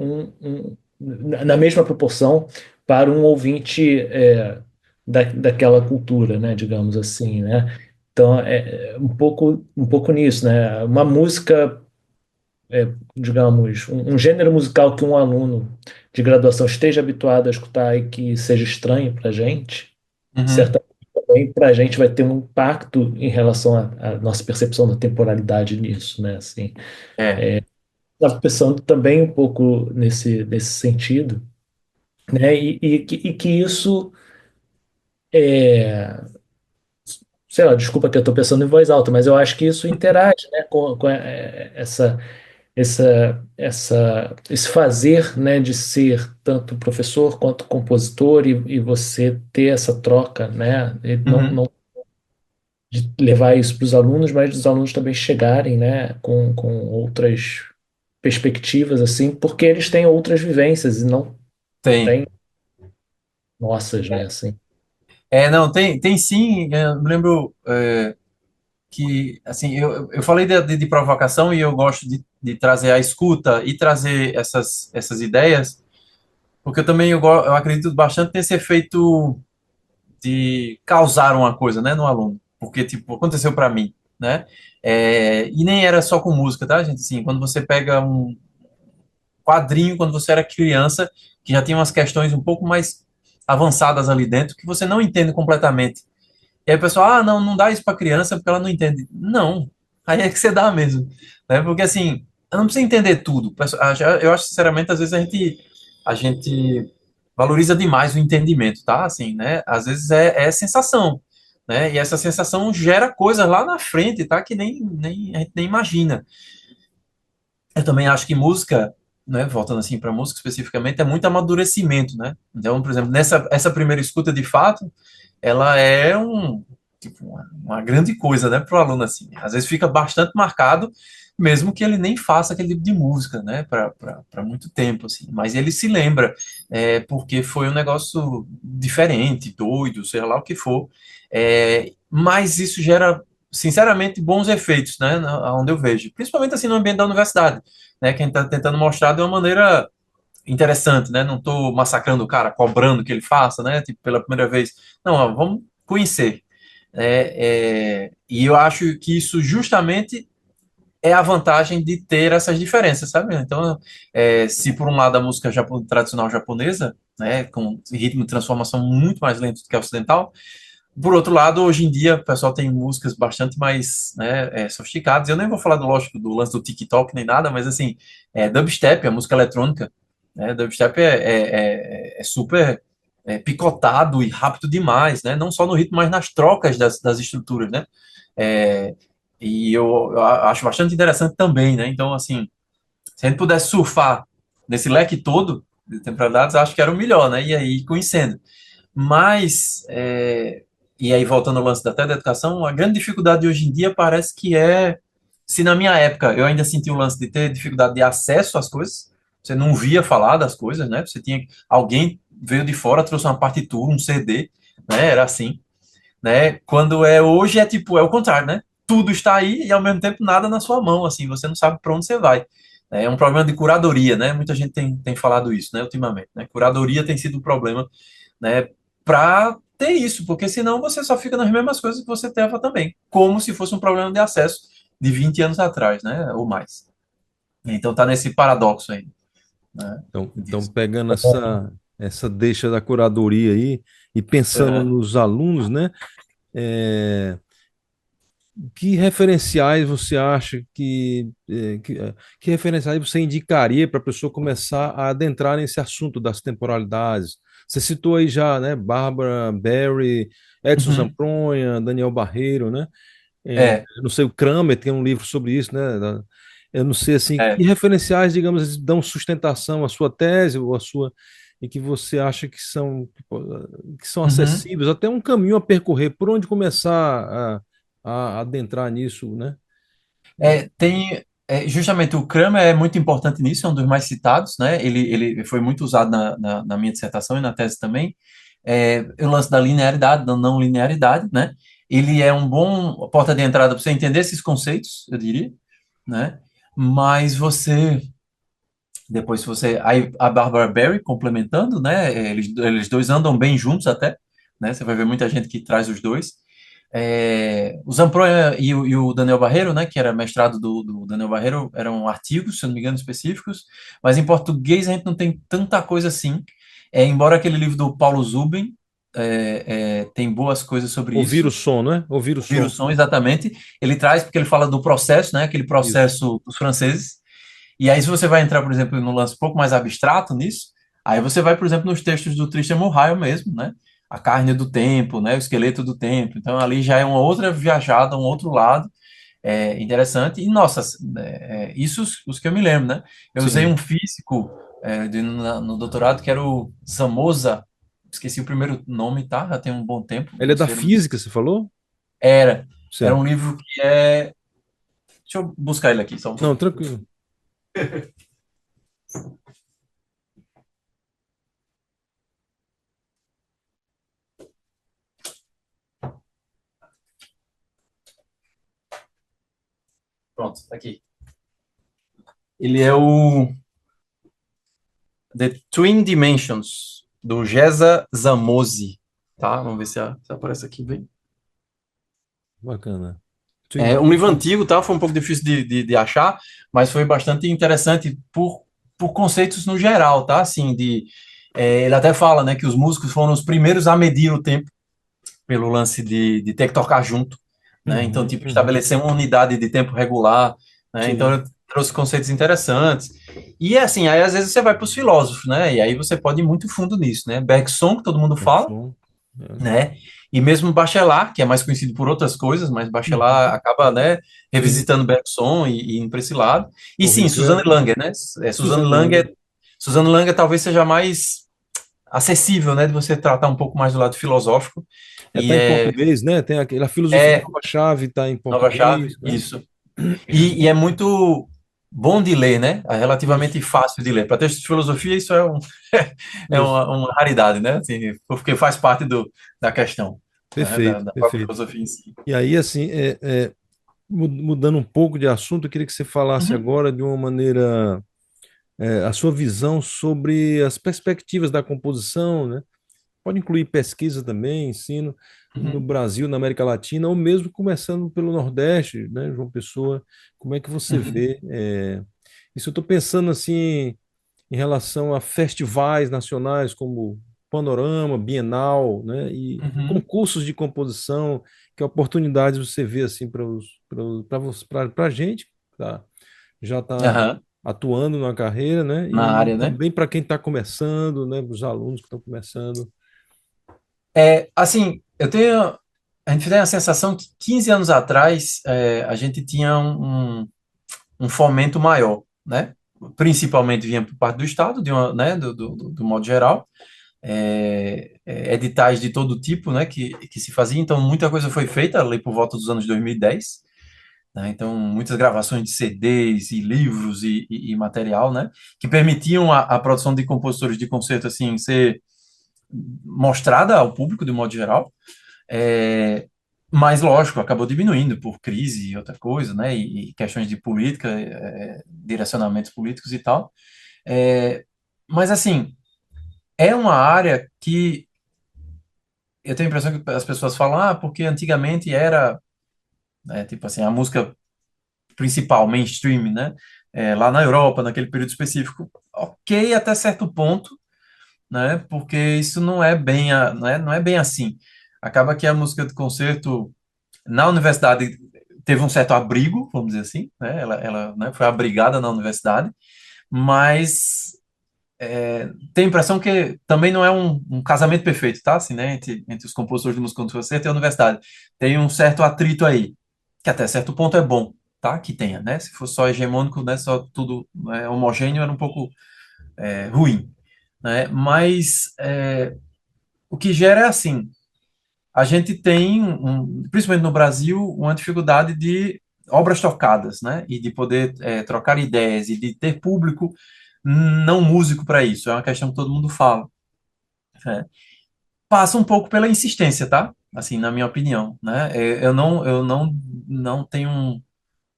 na mesma proporção para um ouvinte daquela cultura, né, digamos assim, né? Então é um pouco nisso, né? Uma música, digamos, um gênero musical que um aluno de graduação esteja habituado a escutar e que seja estranho para a gente, Uhum. certamente também para a gente vai ter um impacto em relação à nossa percepção da temporalidade nisso, né? Assim, É. estava pensando também um pouco nesse sentido, né? E que isso sei lá, desculpa que eu estou pensando em voz alta, mas eu acho que isso interage, né, com esse fazer, né, de ser tanto professor quanto compositor e você ter essa troca, né, e Uhum. não de levar isso para os alunos, mas os alunos também chegarem, né, com outras perspectivas, assim, porque eles têm outras vivências e não Tem. têm nossas, né, assim. Não, tem sim. Eu me lembro que, assim, eu falei de provocação e eu gosto de trazer a escuta e trazer essas ideias, porque eu também eu acredito bastante nesse efeito de causar uma coisa, né, no aluno. Porque, tipo, aconteceu para mim, né? E nem era só com música, tá, gente? Assim, quando você pega um quadrinho, quando você era criança, que já tinha umas questões um pouco mais avançadas ali dentro, que você não entende completamente. E aí o pessoal, não, não dá isso para criança porque ela não entende. Não, aí é que você dá mesmo, né? Porque assim, eu não precisa entender tudo. Eu acho, sinceramente, às vezes a gente valoriza demais o entendimento, tá? Assim, né? Às vezes é sensação, né? E essa sensação gera coisas lá na frente, tá? Que nem a gente nem imagina. Eu também acho que música, né, voltando assim para música especificamente, é muito amadurecimento, né? Então, por exemplo, nessa essa primeira escuta de fato, ela é tipo, uma grande coisa, né, para o aluno assim. Às vezes fica bastante marcado, mesmo que ele nem faça aquele tipo de música, né, para muito tempo assim. Mas ele se lembra, porque foi um negócio diferente, doido, sei lá o que for. Mas isso gera sinceramente bons efeitos, né, onde eu vejo, principalmente assim no ambiente da universidade, né, que a gente está tentando mostrar de uma maneira interessante, né? Não estou massacrando o cara, cobrando que ele faça, né? Tipo, pela primeira vez. Não, ó, vamos conhecer. E eu acho que isso justamente é a vantagem de ter essas diferenças, sabe? Então, se por um lado a música tradicional japonesa, né, com ritmo de transformação muito mais lento do que a ocidental, por outro lado, hoje em dia, o pessoal tem músicas bastante mais, né, sofisticadas. Eu nem vou falar, lógico, do lance do TikTok nem nada, mas assim, dubstep, a música eletrônica, né, dubstep é super picotado e rápido demais, né? Não só no ritmo, mas nas trocas das estruturas, né? É, e eu acho bastante interessante também, né? Então, assim, se a gente pudesse surfar nesse leque todo de temporalidades, acho que era o melhor, né? E aí, conhecendo. Mas, e aí voltando ao lance até da educação, a grande dificuldade hoje em dia parece que se na minha época eu ainda senti o lance de ter dificuldade de acesso às coisas, você não via falar das coisas, né? Você tinha, alguém veio de fora, trouxe uma partitura, um CD, né? Era assim, né? Quando hoje é tipo, é o contrário, né? Tudo está aí e ao mesmo tempo nada na sua mão, assim, você não sabe para onde você vai. É um problema de curadoria, né? Muita gente tem falado isso, né, ultimamente, né? Curadoria tem sido um problema, né, para ter isso, porque senão você só fica nas mesmas coisas que você teve também, como se fosse um problema de acesso de 20 anos atrás, né, ou mais. Então tá nesse paradoxo aí, né, Então disso. pegando essa deixa da curadoria aí e pensando Uhum. nos alunos, né? É, que referenciais você acha que referenciais você indicaria para a pessoa começar a adentrar nesse assunto das temporalidades? Você citou aí já, né? Bárbara Berry, Edson Uhum. Zampronha, Daniel Barreiro, né? É, Eu não sei, o Kramer tem um livro sobre isso, né? Eu não sei assim, que é. referenciais, digamos, dão sustentação à sua tese ou à sua e que você acha que são Uhum. acessíveis, até um caminho a percorrer, por onde começar a adentrar nisso, né? Justamente o Kramer é muito importante nisso, é um dos mais citados, né? Ele foi muito usado na minha dissertação e na tese também. O lance da linearidade, da não linearidade, né? Ele é um bom porta de entrada para você entender esses conceitos, eu diria, né? Mas depois se você, aí a Barbara Berry complementando, né? Eles dois andam bem juntos até, né? Você vai ver muita gente que traz os dois. O Zamproia e o Daniel Barreiro, né, que era mestrado do Daniel Barreiro, eram artigos, se eu não me engano, específicos, mas em português a gente não tem tanta coisa assim. Embora aquele livro do Paulo Zubin tem boas coisas sobre Ouvir o isso, som, né? Ouvir o o vírus som. som, exatamente, ele traz porque ele fala do processo, né, aquele Isso. processo dos franceses, e aí se você vai entrar, por exemplo, no lance um pouco mais abstrato nisso, aí você vai, por exemplo, nos textos do Tristan Murray mesmo, né, a carne do tempo, né, o esqueleto do tempo, então ali já é uma outra viajada, um outro lado, interessante, e nossa, isso os que eu me lembro, né, eu usei um Sim. físico no doutorado que era o Samoza, esqueci o primeiro nome, tá, já tem um bom tempo, Ele é não da sei o nome. física, você falou? Era Certo. um livro que deixa eu buscar ele aqui, só um Não, pouquinho. tranquilo. Pronto, tá aqui. Ele é o The Twin Dimensions, do Geza Zamosi, tá? Vamos ver se aparece aqui bem. Bacana. É um livro antigo, tá? Foi um pouco difícil de achar, mas foi bastante interessante por conceitos no geral, tá? Assim, ele até fala, né, que os músicos foram os primeiros a medir o tempo pelo lance de ter que tocar junto, né? Então, Uhum, tipo, uhum. estabelecer uma unidade de tempo regular, né? Então, Sim. eu trouxe conceitos interessantes. E, assim, aí às vezes você vai para os filósofos, né? E aí você pode ir muito fundo nisso, né? Bergson, que todo mundo fala, Som. É. né? E mesmo Bachelard, que é mais conhecido por outras coisas, mas Bachelard Uhum. acaba, né, Sim. revisitando Bergson e indo para esse lado. E sim, Suzanne Corrigiu. Langer, né? Suzanne Langer. Suzanne Langer talvez seja mais acessível, né, de você tratar um pouco mais do lado filosófico. E Tá em português, né? Tem aquela filosofia é nova chave, tá em Nova Chave, português, né? isso. E é muito bom de ler, né? É Isso, relativamente fácil de ler. Para texto de filosofia, isso é isso. uma raridade, né? Assim, porque faz parte da questão, né? Perfeito, Da própria perfeito. filosofia em si. E aí, assim, mudando um pouco de assunto, eu queria que você falasse Uhum, agora de uma maneira, a sua visão sobre as perspectivas da composição, né? Pode incluir pesquisa também, ensino no uhum, Brasil, na América Latina, ou mesmo começando pelo Nordeste, né, João Pessoa, como é que você uhum, vê? Isso eu estou pensando assim em relação a festivais nacionais como Panorama, Bienal, né, e uhum. concursos de composição, que oportunidades você vê assim para a gente, tá? Já está Aham, atuando na carreira, né? na E área, né? também para quem está começando, né? Os alunos que estão começando. Assim, a gente tem a sensação que 15 anos atrás a gente tinha um fomento maior, né? Principalmente vinha por parte do Estado, né? Do modo geral, editais de todo tipo, né? Que se fazia, então muita coisa foi feita ali por volta dos anos 2010, né? Então muitas gravações de CDs e livros e material, né? Que permitiam a produção de compositores de concerto assim ser mostrada ao público de modo geral. É, mas, lógico, acabou diminuindo por crise e outra coisa, né? E questões de política, direcionamentos políticos e tal. É, mas, assim, é uma área que eu tenho a impressão que as pessoas falam, porque antigamente era, né, tipo assim, a música principal, mainstream, né? Lá na Europa, naquele período específico. Ok, até certo ponto, né? Porque isso não é bem, não é bem assim. Acaba que a música de concerto na universidade teve um certo abrigo, vamos dizer assim, né? Né, foi abrigada na universidade, mas tem a impressão que também não é um casamento perfeito, tá? Assim, né? Entre os compositores de música concerto e a universidade. Tem um certo atrito aí, que até certo ponto é bom, tá? Que tenha, né? Se fosse só hegemônico, né? Só tudo, né, homogêneo, era um pouco ruim, né? Mas o que gera é assim, a gente tem, principalmente no Brasil, uma dificuldade de obras tocadas, né? E de poder trocar ideias e de ter público não músico para isso. É uma questão que todo mundo fala. Né? Passa um pouco pela insistência, tá? Assim, na minha opinião, né? Eu não tenho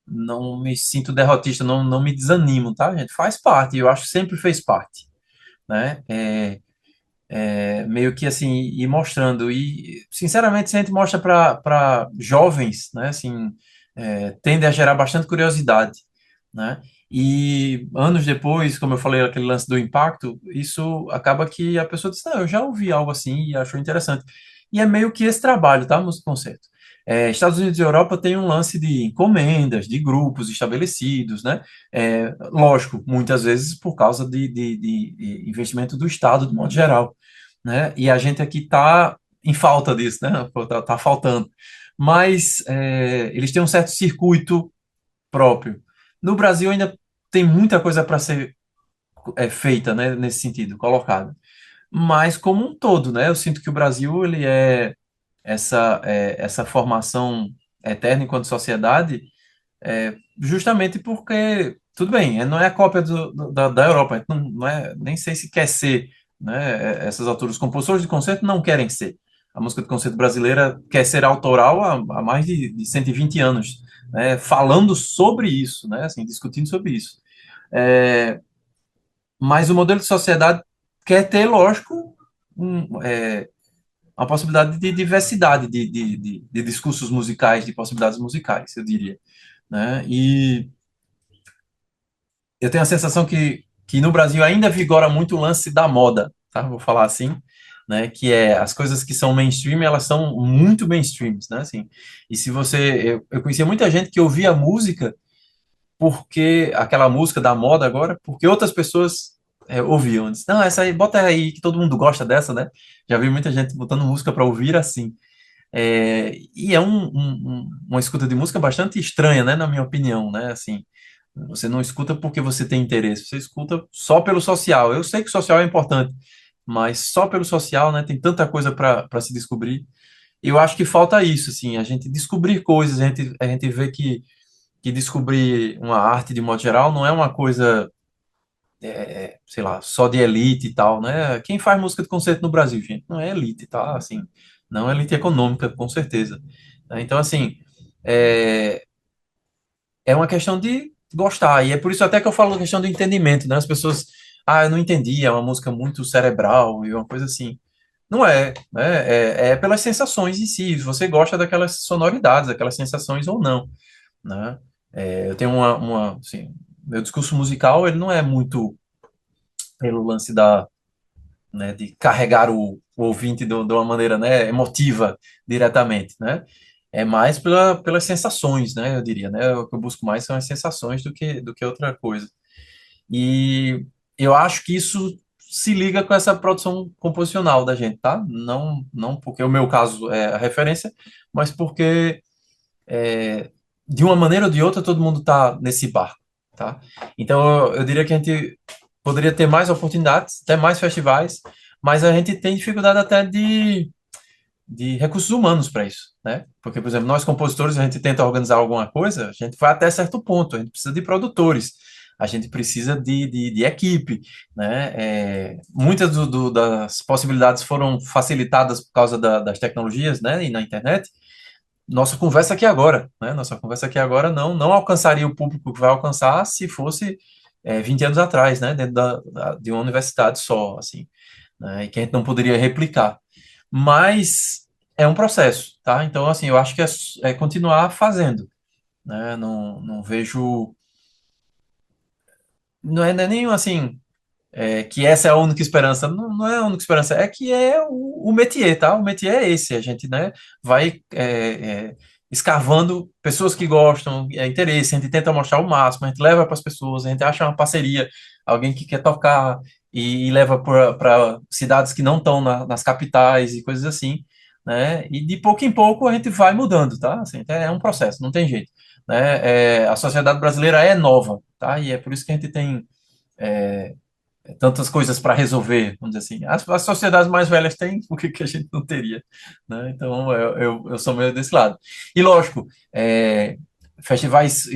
não me sinto derrotista, não me desanimo, tá, gente? Faz parte, eu acho que sempre fez parte, né? Meio que assim, ir mostrando. E, sinceramente, se a gente mostra para jovens, né, assim, tende a gerar bastante curiosidade, né? E anos depois, como eu falei, aquele lance do impacto, isso acaba que a pessoa diz, não, eu já ouvi algo assim e achou interessante. E é meio que esse trabalho, tá, música concerto. Estados Unidos e Europa tem um lance de encomendas, de grupos estabelecidos, né? Lógico, muitas vezes por causa de investimento do Estado, de modo geral, né? E a gente aqui está em falta disso, né? Pô, tá faltando. Mas eles têm um certo circuito próprio. No Brasil ainda tem muita coisa para ser feita, né? Nesse sentido, colocada. Mas como um todo, né? Eu sinto que o Brasil ele essa formação eterna enquanto sociedade. Justamente porque, tudo bem, não é a cópia da Europa, a gente não é, nem sei se quer ser, né? Essas alturas, os compositores de concerto não querem ser. A música de concerto brasileira quer ser autoral há mais de 120 anos, né? Falando sobre isso, né? Assim, discutindo sobre isso. É, mas o modelo de sociedade quer ter, lógico, uma possibilidade de diversidade de discursos musicais, de possibilidades musicais, eu diria, né? E eu tenho a sensação que no Brasil ainda vigora muito o lance da moda, tá? Vou falar assim, né? Que é as coisas que são mainstream, elas são muito mainstreams, né? Assim, e se você, eu conhecia muita gente que ouvia música porque aquela música da moda agora, porque outras pessoas ouviam. Disse, não, essa aí, bota aí que todo mundo gosta dessa, né? Já vi muita gente botando música para ouvir assim. E é uma escuta de música bastante estranha, né? Na minha opinião, né? Assim, você não escuta porque você tem interesse, você escuta só pelo social. Eu sei que o social é importante, mas só pelo social, né? Tem tanta coisa para se descobrir. Eu acho que falta isso, assim, a gente descobrir coisas, a gente vê que descobrir uma arte de modo geral não é uma coisa, sei lá, só de elite e tal, né? Quem faz música de concerto no Brasil, gente, não é elite, tá? Assim, não é elite econômica, com certeza. Então, assim, é, é uma questão de gostar, e é por isso até que eu falo da questão do entendimento, né? As pessoas, eu não entendi, é uma música muito cerebral e uma coisa assim. Não é, né? É pelas sensações em si, se você gosta daquelas sonoridades, daquelas sensações ou não, né? Eu tenho assim, meu discurso musical, ele não é muito pelo lance né, de carregar o ouvinte de uma maneira, né, emotiva diretamente, né? É mais pelas sensações, né, eu diria, né? O que eu busco mais são as sensações do que outra coisa. E eu acho que isso se liga com essa produção composicional da gente, tá? Não porque o meu caso é a referência, mas porque de uma maneira ou de outra todo mundo está nesse barco, tá? Então eu diria que a gente poderia ter mais oportunidades, até mais festivais, mas a gente tem dificuldade até de recursos humanos para isso, né? Porque, por exemplo, nós compositores, a gente tenta organizar alguma coisa, a gente vai até certo ponto, a gente precisa de produtores, a gente precisa de equipe, né? Muitas das possibilidades foram facilitadas por causa das tecnologias, né? E na internet. Nossa conversa aqui agora, né? Nossa conversa aqui agora não alcançaria o público que vai alcançar se fosse 20 anos atrás, né? Dentro de uma universidade só, assim, né? E que a gente não poderia replicar. Mas é um processo, tá? Então, assim, eu acho que é continuar fazendo, né? Não vejo. Não é nenhum assim. Que essa é a única esperança. Não é a única esperança, é que é o métier, tá? O métier é esse. A gente, né, vai escavando pessoas que gostam, interesse, a gente tenta mostrar o máximo, a gente leva para as pessoas, a gente acha uma parceria, alguém que quer tocar e leva para cidades que não estão nas capitais e coisas assim, né? E de pouco em pouco a gente vai mudando, tá? Assim, é um processo, não tem jeito, né? A sociedade brasileira é nova, tá? E é por isso que a gente tem é, tantas coisas para resolver, vamos dizer assim. As sociedades mais velhas têm o que a gente não teria, né? Então, eu sou meio desse lado. E, lógico, festivais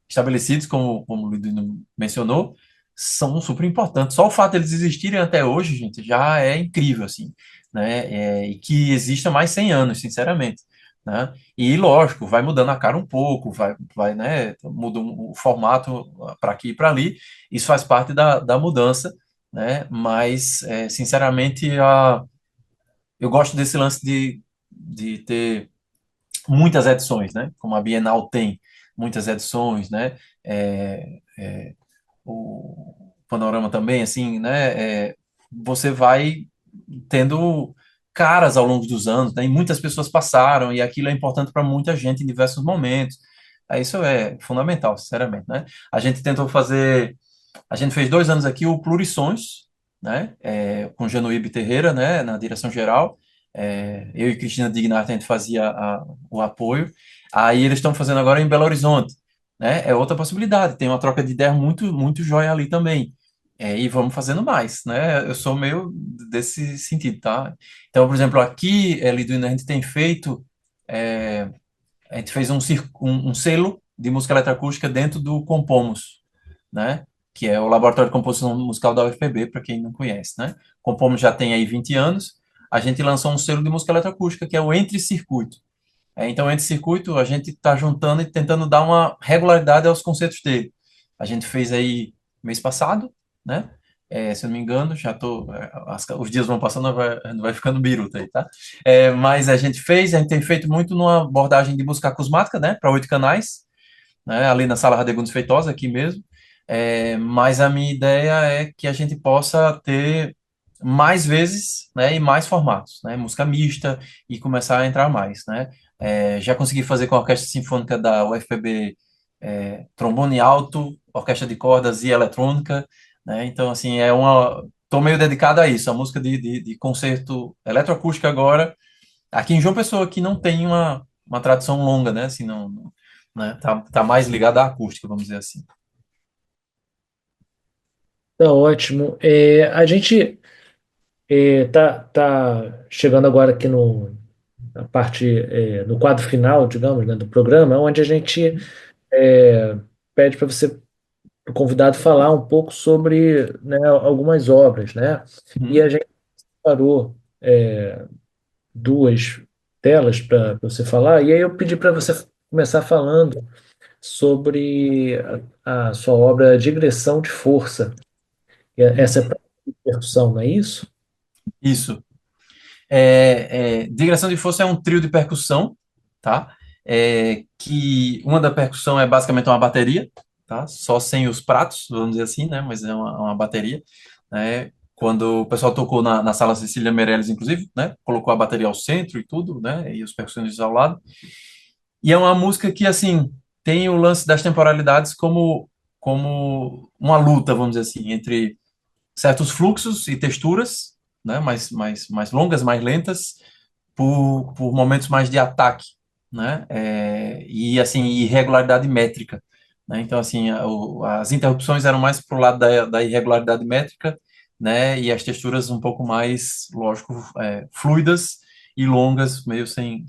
estabelecidos, como o Liduino mencionou, são super importantes. Só o fato de eles existirem até hoje, gente, já é incrível, assim, né? E que exista mais 100 anos, sinceramente. Né? E lógico, vai mudando a cara um pouco, vai, né? Muda o formato para aqui e para ali, isso faz parte da mudança, né? Mas, sinceramente, eu gosto desse lance de ter muitas edições, né? Como a Bienal tem muitas edições, né? O Panorama também, assim, né? Você vai tendo caras ao longo dos anos, né? E muitas pessoas passaram, e aquilo é importante para muita gente em diversos momentos. Isso é fundamental, sinceramente, né? A gente tentou fazer a gente fez 2 anos aqui o Plurissons, né? Com Januíbe Terreira, né? Na direção geral. Eu e Cristina Dignart, a gente fazia o apoio. Aí eles estão fazendo agora em Belo Horizonte, né? É outra possibilidade. Tem uma troca de ideia muito, muito jóia ali também. E vamos fazendo mais, né? Eu sou meio desse sentido, tá? Então, por exemplo, aqui, Liduíno, a gente tem feito, a gente fez um selo de música eletroacústica dentro do Compomos, né? Que é o Laboratório de Composição Musical da UFPB, para quem não conhece, né? Compomos já tem aí 20 anos. A gente lançou um selo de música eletroacústica, que é o Entre Circuito. Então, Entre Circuito, a gente está juntando e tentando dar uma regularidade aos concertos dele. A gente fez aí mês passado, né? Se eu não me engano, já tô. Os dias vão passando, vai ficando biruta aí, tá? Mas a gente tem feito muito numa abordagem de música acusmática, né? Para 8 canais, né? Ali na Sala Radegundes Feitosa, aqui mesmo. Mas a minha ideia é que a gente possa ter mais vezes, né? E mais formatos, né? Música mista e começar a entrar mais, né? Já consegui fazer com a Orquestra Sinfônica da UFPB, trombone alto, orquestra de cordas e eletrônica, né? Então, assim, tô meio dedicado a isso, a música de concerto eletroacústica agora, aqui em João Pessoa, que não tem uma tradição longa, né? Assim, né? Tá mais ligado à acústica, vamos dizer assim. Tá ótimo. A gente tá chegando agora aqui na parte, no quadro final, digamos, né, do programa, onde a gente pede para você, o convidado, falar um pouco sobre, né, algumas obras, né? E Uhum. a gente parou duas telas para você falar, e aí eu pedi para você começar falando sobre a sua obra Digressão de Força. Essa é Uhum. para percussão, não é isso? Isso. Digressão de Força é um trio de percussão, tá? Que uma da percussão é basicamente uma bateria, tá? Só sem os pratos, vamos dizer assim, né? Mas é uma bateria, né? Quando o pessoal tocou na sala Cecília Meirelles, inclusive, né? Colocou a bateria ao centro e tudo, né? E os percussionistas ao lado. E é uma música que, assim, tem o lance das temporalidades como uma luta, vamos dizer assim, entre certos fluxos e texturas, né, mais longas, mais lentas, por momentos mais de ataque, né, e assim, irregularidade métrica, né, então assim, as interrupções eram mais para o lado da irregularidade métrica, né, e as texturas um pouco mais, lógico, fluidas e longas, meio sem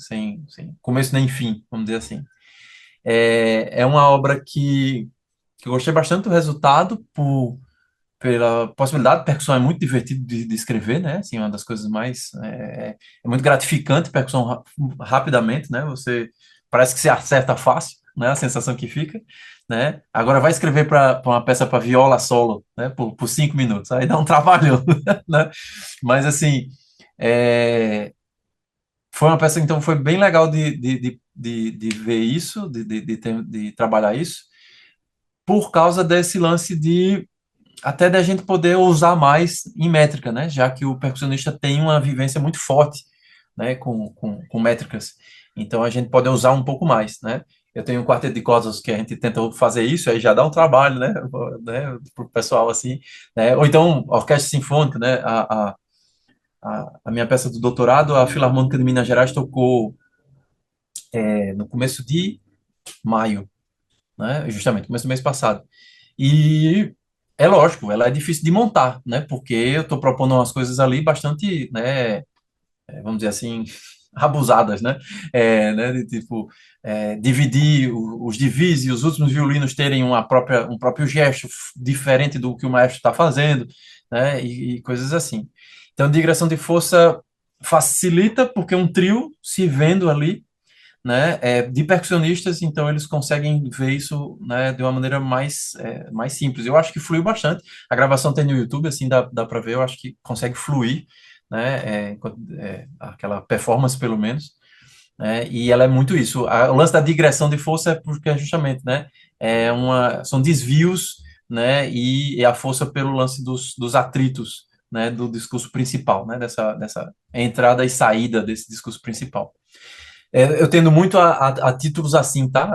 começo nem fim, vamos dizer assim. É uma obra que eu gostei bastante do resultado, pela possibilidade. Percussão é muito divertido de escrever, né? Assim, uma das coisas mais é muito gratificante percussão rapidamente, né? Você parece que se acerta fácil, né? A sensação que fica, né? Agora vai escrever para uma peça para viola solo, né? Por 5 minutos, aí dá um trabalhão, né? Mas assim, é, foi uma peça, então foi bem legal de ver isso, de trabalhar isso, por causa desse lance de até da gente poder usar mais em métrica, né? Já que o percussionista tem uma vivência muito forte, né? Com métricas. Então a gente pode usar um pouco mais, né? Eu tenho um quarteto de cordas que a gente tenta fazer isso, aí já dá um trabalho, né? Para o pessoal assim, né? Ou então orquestra sinfônica, né? A minha peça do doutorado, a Filarmônica de Minas Gerais tocou no começo de maio, né? Justamente, começo do mês passado. E é lógico, ela é difícil de montar, né? Porque eu estou propondo umas coisas ali bastante, né? Vamos dizer assim, abusadas, né? De tipo, dividir os divis e os últimos violinos terem um próprio gesto diferente do que o maestro está fazendo, né? E coisas assim. Então, digressão de força facilita porque um trio se vendo ali, né, de percussionistas, então eles conseguem ver isso, né, de uma maneira mais simples. Eu acho que fluiu bastante. A gravação tem no YouTube, assim, dá para ver, eu acho que consegue fluir, né, aquela performance, pelo menos, né, e ela é muito isso. O lance da digressão de força é porque é justamente, né, são desvios, né, e a força pelo lance dos atritos, né, do discurso principal, né, dessa entrada e saída desse discurso principal. Eu tendo muito a títulos assim, tá?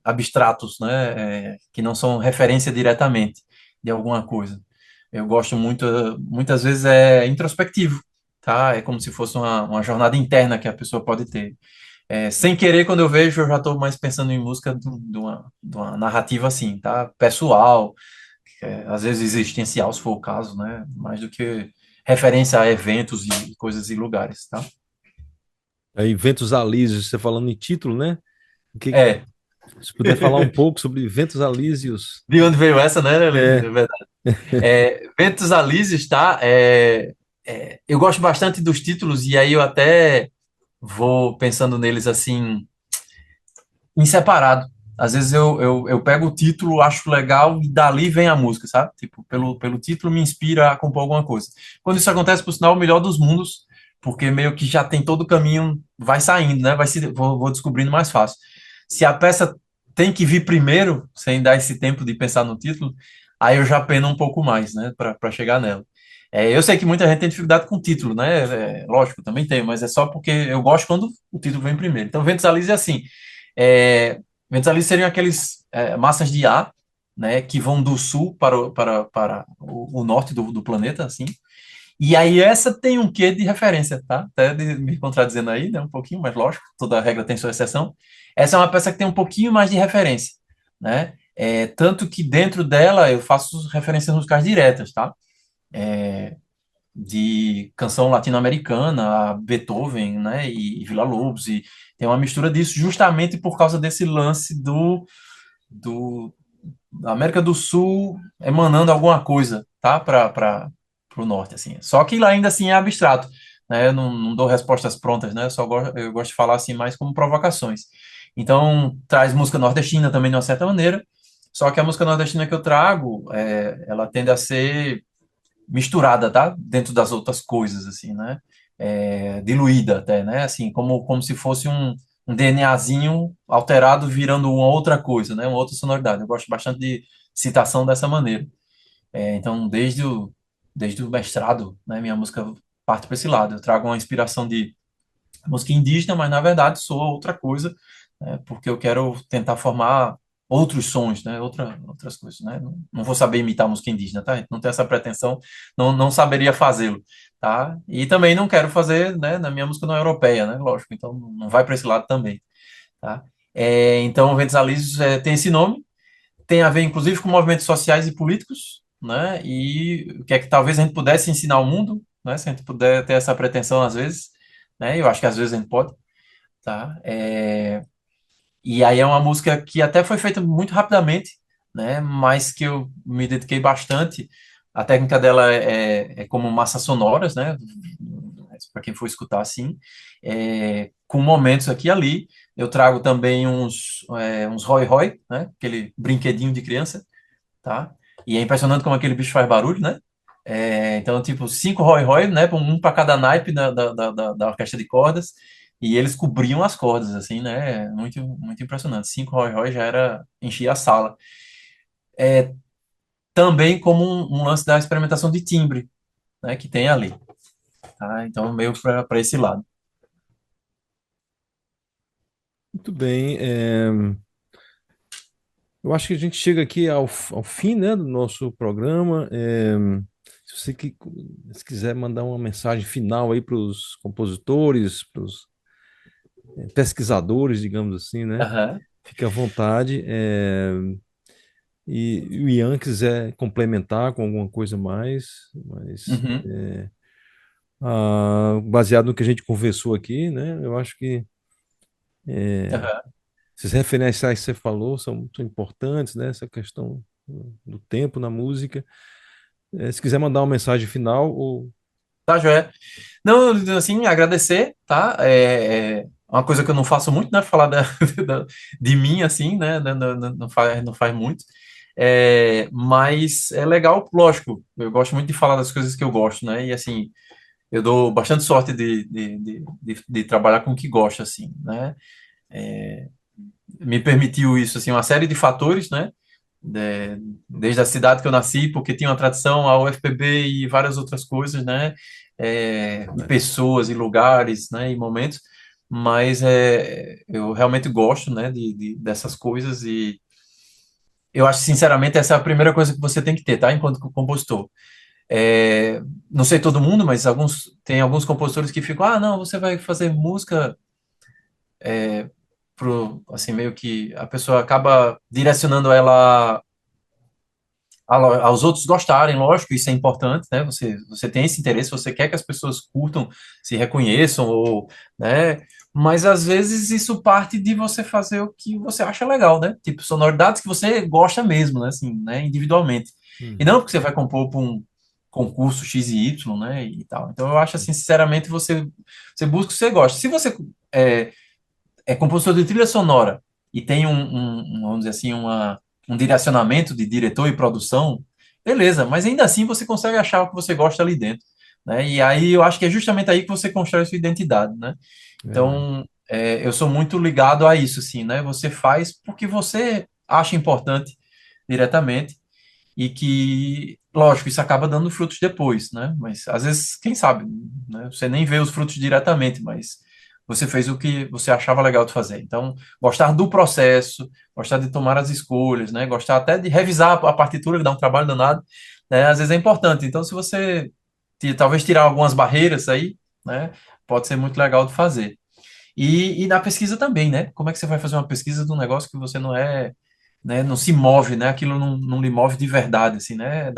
Abstratos, né? Que não são referência diretamente de alguma coisa. Eu gosto muito, muitas vezes é introspectivo, tá? É como se fosse uma jornada interna que a pessoa pode ter. Sem querer, quando eu vejo, eu já estou mais pensando em música de uma narrativa assim, tá? Pessoal, às vezes existencial, se for o caso, né? Mais do que referência a eventos e coisas e lugares, tá? Aí, Ventos Alísios, você falando em título, né? O que, É. Se puder falar um pouco sobre Ventos Alísios. De onde veio essa, né, Levi? É, É verdade. Ventos Alísios, tá? Eu gosto bastante dos títulos e aí eu até vou pensando neles assim, em separado. Às vezes eu pego o título, acho legal e dali vem a música, sabe? Tipo, pelo título me inspira a compor alguma coisa. Quando isso acontece, por sinal, o melhor dos mundos, porque meio que já tem todo o caminho, vai saindo, né? Vou descobrindo mais fácil. Se a peça tem que vir primeiro, sem dar esse tempo de pensar no título, aí eu já peno um pouco mais, né? Para chegar nela. Eu sei que muita gente tem dificuldade com o título, né? Lógico, eu também tenho, mas é só porque eu gosto quando o título vem primeiro. Então, Ventos Alísios é assim. É, Ventos Alísios seriam aqueles massas de ar, né, que vão do sul para o norte do planeta, assim. E aí essa tem um quê de referência, tá? Até me contradizendo aí, né, um pouquinho, mas lógico, toda regra tem sua exceção. Essa é uma peça que tem um pouquinho mais de referência, né? Tanto que dentro dela eu faço referências musicais diretas, tá? De canção latino-americana, a Beethoven, né, e Villa-Lobos, e tem uma mistura disso justamente por causa desse lance do da América do Sul emanando alguma coisa, tá, para o norte, assim. Só que lá ainda assim é abstrato, né, eu não dou respostas prontas, né, eu gosto de falar assim mais como provocações. Então, traz música nordestina também de uma certa maneira, só que a música nordestina que eu trago, ela tende a ser misturada, tá? Dentro das outras coisas, assim, né? Diluída até, né? Assim, como se fosse um DNAzinho alterado virando uma outra coisa, né? Uma outra sonoridade. Eu gosto bastante de citação dessa maneira. Então, desde o mestrado, né? Minha música parte para esse lado. Eu trago uma inspiração de música indígena, mas na verdade sou outra coisa, né, porque eu quero tentar formar outros sons, né, outras coisas, né? Não vou saber imitar música indígena, tá? Não tenho essa pretensão, não saberia fazê-lo, tá? E também não quero fazer, né, na minha música não é europeia, né? Lógico, então não vai para esse lado também, tá? Então, Ventos Alísios tem esse nome, tem a ver inclusive com movimentos sociais e políticos, né? E o que é que talvez a gente pudesse ensinar ao mundo, né? Se a gente puder ter essa pretensão às vezes, né? Eu acho que às vezes a gente pode, tá? E aí é uma música que até foi feita muito rapidamente, né? Mas que eu me dediquei bastante. A técnica dela é como massas sonoras, né? Para quem for escutar assim, com momentos aqui e ali. Eu trago também uns rói-rói, né? Aquele brinquedinho de criança, tá? E é impressionante como aquele bicho faz barulho, né? Então, tipo, 5 rói-rói, né? Um para cada naipe da orquestra de cordas, e eles cobriam as cordas, assim, né? Muito, muito impressionante. 5 rói-rói já era encher a sala. Também como um lance da experimentação de timbre, né? Que tem ali, tá? Então, meio para esse lado. muito bem. Eu acho que a gente chega aqui ao fim, né, do nosso programa. Se você se quiser mandar uma mensagem final aí para os compositores, para os pesquisadores, digamos assim, né? Aham. Fique à vontade. E o Ian quiser complementar com alguma coisa mais, mas Uhum. baseado no que a gente conversou aqui, né? Eu acho que Aham. essas referenciais que você falou são importantes, né? Essa questão do tempo na música. Se quiser mandar uma mensagem final, ou... Tá, joia. Não, assim, agradecer, tá? Uma coisa que eu não faço muito, né? Falar de mim, assim, né? Não faz muito. Mas é legal, lógico. Eu gosto muito de falar das coisas que eu gosto, né? E, assim, eu dou bastante sorte de trabalhar com o que gosto, assim, né? Me permitiu isso, assim, uma série de fatores, né? Desde a cidade que eu nasci, porque tinha uma tradição, a UFPB e várias outras coisas, né? E pessoas e lugares, né? E momentos, mas eu realmente gosto, né? Dessas coisas e eu acho, sinceramente, essa é a primeira coisa que você tem que ter, tá? Enquanto compositor. Não sei todo mundo, mas tem alguns compositores que ficam, não, você vai fazer música assim, meio que a pessoa acaba direcionando ela aos outros gostarem, lógico, isso é importante, né? Você tem esse interesse, você quer que as pessoas curtam, se reconheçam, ou, né? Mas às vezes isso parte de você fazer o que você acha legal, né? Tipo, sonoridades que você gosta mesmo, né? Assim, né? Individualmente. E não Uhum. porque você vai compor para um concurso X e Y, né? E tal. Então eu acho assim, sinceramente, você busca o que você gosta. Se você é, é compositor de trilha sonora e tem vamos dizer assim, um direcionamento de diretor e produção, beleza, mas ainda assim você consegue achar o que você gosta ali dentro, né? E aí eu acho que é justamente aí que você constrói sua identidade, né? Verdade. Então, eu sou muito ligado a isso, assim, né? Você faz porque você acha importante diretamente e que, lógico, isso acaba dando frutos depois, né? Mas às vezes, quem sabe, né? Você nem vê os frutos diretamente, mas você fez o que você achava legal de fazer. Então, gostar do processo, gostar de tomar as escolhas, né? Gostar até de revisar a partitura, que dá um trabalho danado, né? Às vezes é importante. Então, se você talvez tirar algumas barreiras aí, né? Pode ser muito legal de fazer. E na pesquisa também, né? Como é que você vai fazer uma pesquisa de um negócio que você não é, né, não se move, né? Aquilo não lhe move de verdade, assim, né?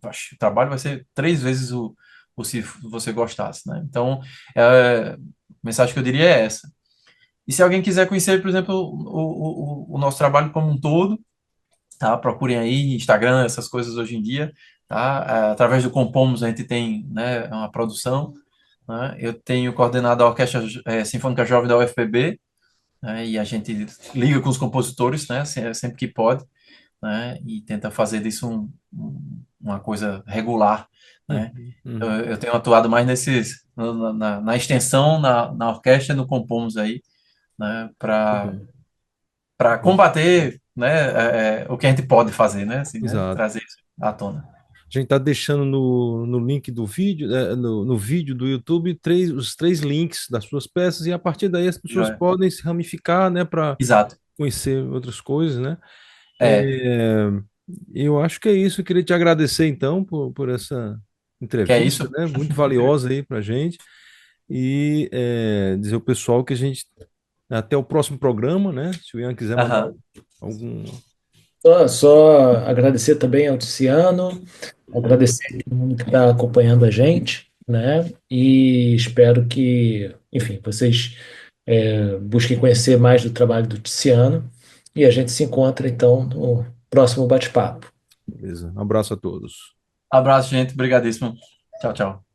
Acho que o trabalho vai ser 3 vezes o se você gostasse, né? Então, a mensagem que eu diria é essa. E se alguém quiser conhecer, por exemplo, o nosso trabalho como um todo, tá? Procurem aí Instagram, essas coisas hoje em dia, tá? Através do Compomos a gente tem, né, uma produção, né? Eu tenho coordenado a Orquestra Sinfônica Jovem da UFPB, né? E a gente liga com os compositores, né? Sempre que pode, né? E tenta fazer disso uma coisa regular, né? Uhum. Eu tenho atuado mais na extensão, na orquestra e no Compomos aí, né? Legal. Para combater, né? O que a gente pode fazer, né? Assim, né? Exato. Trazer isso à tona. A gente está deixando no link do vídeo, no vídeo do YouTube, os três links das suas peças, e a partir daí as pessoas Joia. podem se ramificar, né, para Exato. conhecer outras coisas, né? É, É, eu acho que é isso. Eu queria te agradecer, então, por essa que é entrevista, isso? né? Muito valiosa aí para a gente. E dizer ao pessoal que a gente, até o próximo programa, né? Se o Ian quiser mandar Aham. algum. Só agradecer também ao Tiziano, agradecer a todo mundo que está acompanhando a gente, né? E espero que, enfim, vocês busquem conhecer mais do trabalho do Tiziano e a gente se encontra então no próximo bate-papo. Beleza. Um abraço a todos. Abraço, gente. Obrigadíssimo. Tchau, tchau.